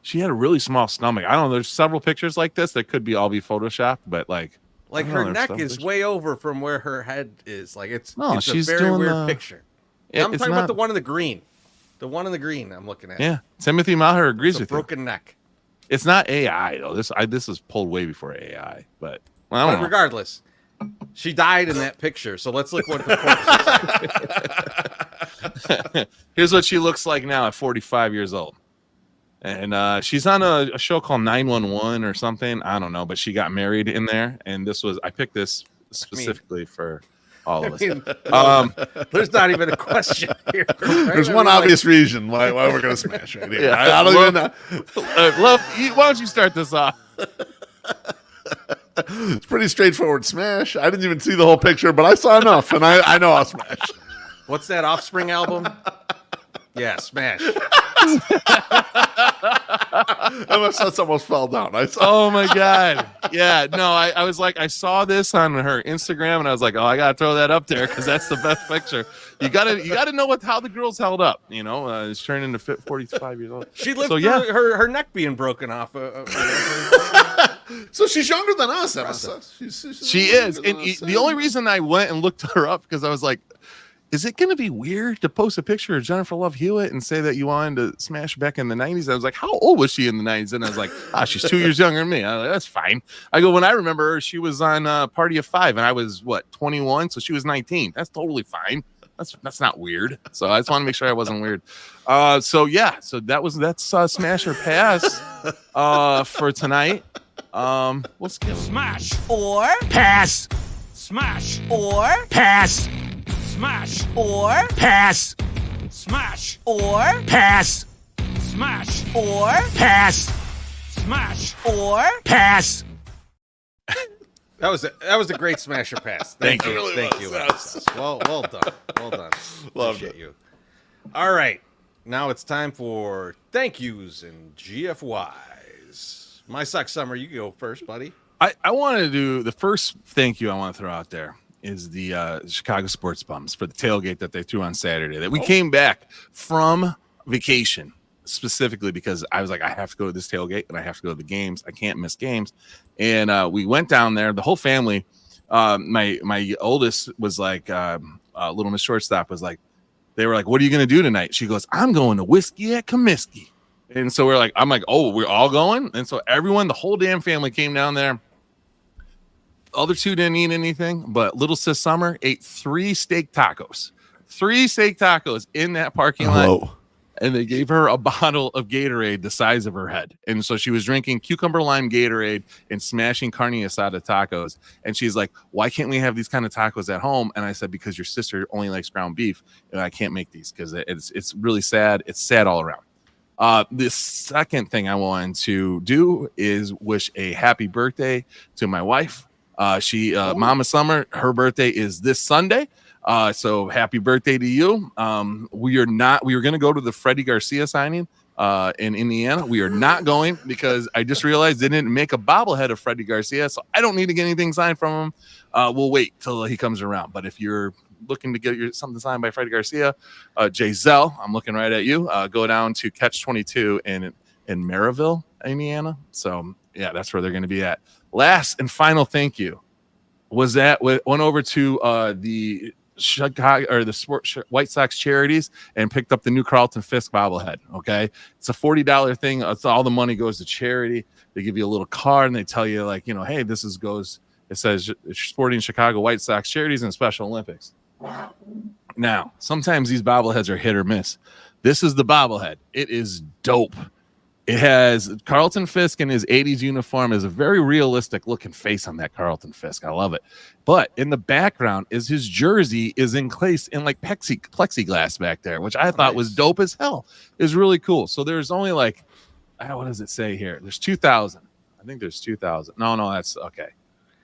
She had a really small stomach. I don't know. There's several pictures like this that could all be photoshopped, but like her neck is way over from where her head is. Like it's she's a very doing weird picture. I'm talking about the one in the green. The one in the green I'm looking at. Yeah. Timothy Maher agrees with broken neck. It's not AI though. This is pulled way before AI, but regardless, she died in that picture. So let's look what the corpse is. Here's what she looks like now at 45 years old. And she's on a show called 911 or something. I don't know, but she got married in there. And I picked this specifically for all of us. There's not even a question here. Right? There's one obvious reason why we're going to smash right here. Yeah, I don't even know. Love, why don't you start this off? It's pretty straightforward smash. I didn't even see the whole picture, but I saw enough, and I know I'll smash. What's that Offspring album? Yeah, smash. My son's almost fell down. Oh my god! Yeah, no, I was like, I saw this on her Instagram, and I was like, oh, I gotta throw that up there because that's the best picture. You gotta know how the girl's held up. You know, it's turning into 45 years old. She lived through her neck being broken off. So she's younger than us, Emma. She is, and the only reason I went and looked her up because I was like, is it going to be weird to post a picture of Jennifer Love Hewitt and say that you wanted to smash back in the 90s? I was like, how old was she in the 90s? And I was like, she's 2 years younger than me. I was like, that's fine. I go, when I remember her, she was on Party of 5, and I was, 21? So she was 19. That's totally fine. That's not weird. So I just want to make sure I wasn't weird. So that's smash or pass for tonight. We'll skip. Smash Or pass. Smash. or Pass. Smash. or Pass. Smash. or Pass. Smash. or Pass. Smash. or Pass. That was a great smasher pass. Thank you. It really Thank was, you. yes. Well done. Well done. Loved Appreciate it. you. All right. Now it's time for thank yous and GFYs. My Sock Summer, you go first, buddy. I want to do the first thank you I want to throw out there is the Chicago Sports Bums for the tailgate that they threw on Saturday. That we came back from vacation specifically because I was like, I have to go to this tailgate and I have to go to the games. I can't miss games. And we went down there, the whole family. My oldest was like, little Miss Shortstop was like, they were like, what are you going to do tonight? She goes, I'm going to Whiskey at Comiskey. And so I'm like, oh, we're all going. And so everyone, the whole damn family came down there. Other two didn't eat anything, but little sis Summer ate 3 steak tacos in that parking lot. And they gave her a bottle of Gatorade the size of her head. And so she was drinking cucumber lime Gatorade and smashing carne asada tacos. And she's like, why can't we have these kind of tacos at home? And I said, because your sister only likes ground beef and I can't make these because it's really sad. It's sad all around. The second thing I wanted to do is wish a happy birthday to my wife. Mama Summer, her birthday is this Sunday. So happy birthday to you. We were going to go to the Freddie Garcia signing in Indiana. We are not going because I just realized they didn't make a bobblehead of Freddie Garcia. So I don't need to get anything signed from him. We'll wait till he comes around. But if you're looking to get something signed by Freddie Garcia, Jay Zell, I'm looking right at you. Go down to Catch 22 in Maryville, Indiana. So yeah, that's where they're going to be at. Last and final thank you went over to the Chicago or the White Sox charities and picked up the new Carlton Fisk bobblehead. Okay, it's a $40 thing. It's all the money goes to charity. They give you a little card and they tell you like, hey, it says supporting Chicago White Sox charities and Special Olympics. Now, sometimes these bobbleheads are hit or miss. This is the bobblehead. It is dope. It has Carlton Fisk in his 80s uniform. Is a very realistic looking face on that Carlton Fisk. I love it. But in the background is his jersey is encased in like plexiglass back there, which I thought was dope as hell. It's really cool. So there's only like, what does it say here? There's 2,000. I think there's 2,000. No, that's okay.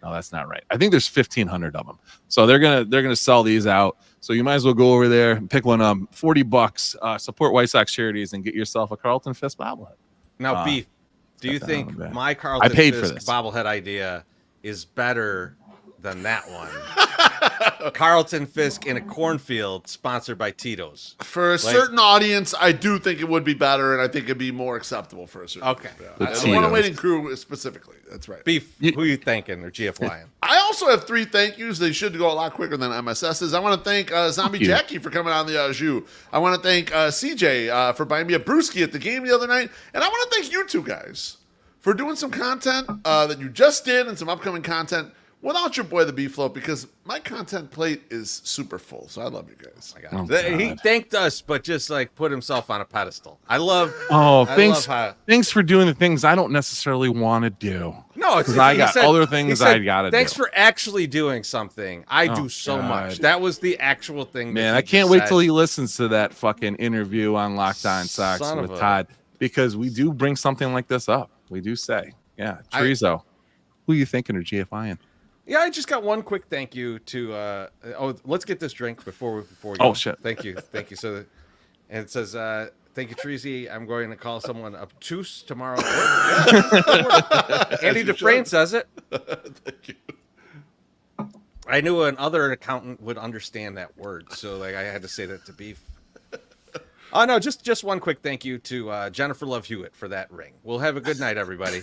No, that's not right. I think there's 1,500 of them. So they're gonna sell these out. So you might as well go over there and pick one up. $40. Support White Sox charities and get yourself a Carlton Fisk bobblehead. Now, Beef, do you think my Carlton Fisk bobblehead idea is better than that one? Carlton Fisk in a cornfield sponsored by Tito's. For a certain audience, I do think it would be better, and I think it'd be more acceptable for a certain The 108 crew specifically. That's right. Beef, who are you thanking or GFYing? I also have 3 thank yous. They should go a lot quicker than MSS's. I want to thank Zombie Jackie for coming on the Jus. I want to thank CJ for buying me a brewski at the game the other night. And I want to thank you two guys for doing some content that you just did and some upcoming content without your boy, the B-Float, because my content plate is super full. So I love you guys. He thanked us, but just like put himself on a pedestal. Thanks for doing the things I don't necessarily want to do. No, it's I got other things I got to do. Thanks for actually doing something. I do so much. That was the actual thing. Man, I can't wait till he listens to that fucking interview on Locked On Sox with Todd, because we do bring something like this up. We do say, yeah, Chorizo, who are you thinking or GFIing? Yeah, I just got one quick thank you to. Let's get this drink before we go. Oh shit! Thank you. So, and it says, "Thank you, Treasy. I'm going to call someone obtuse tomorrow." Andy Dufresne says it. Thank you. I knew another accountant would understand that word, so like I had to say that to Beef. Oh no, just one quick thank you to Jennifer Love Hewitt for that ring. We'll have a good night, everybody.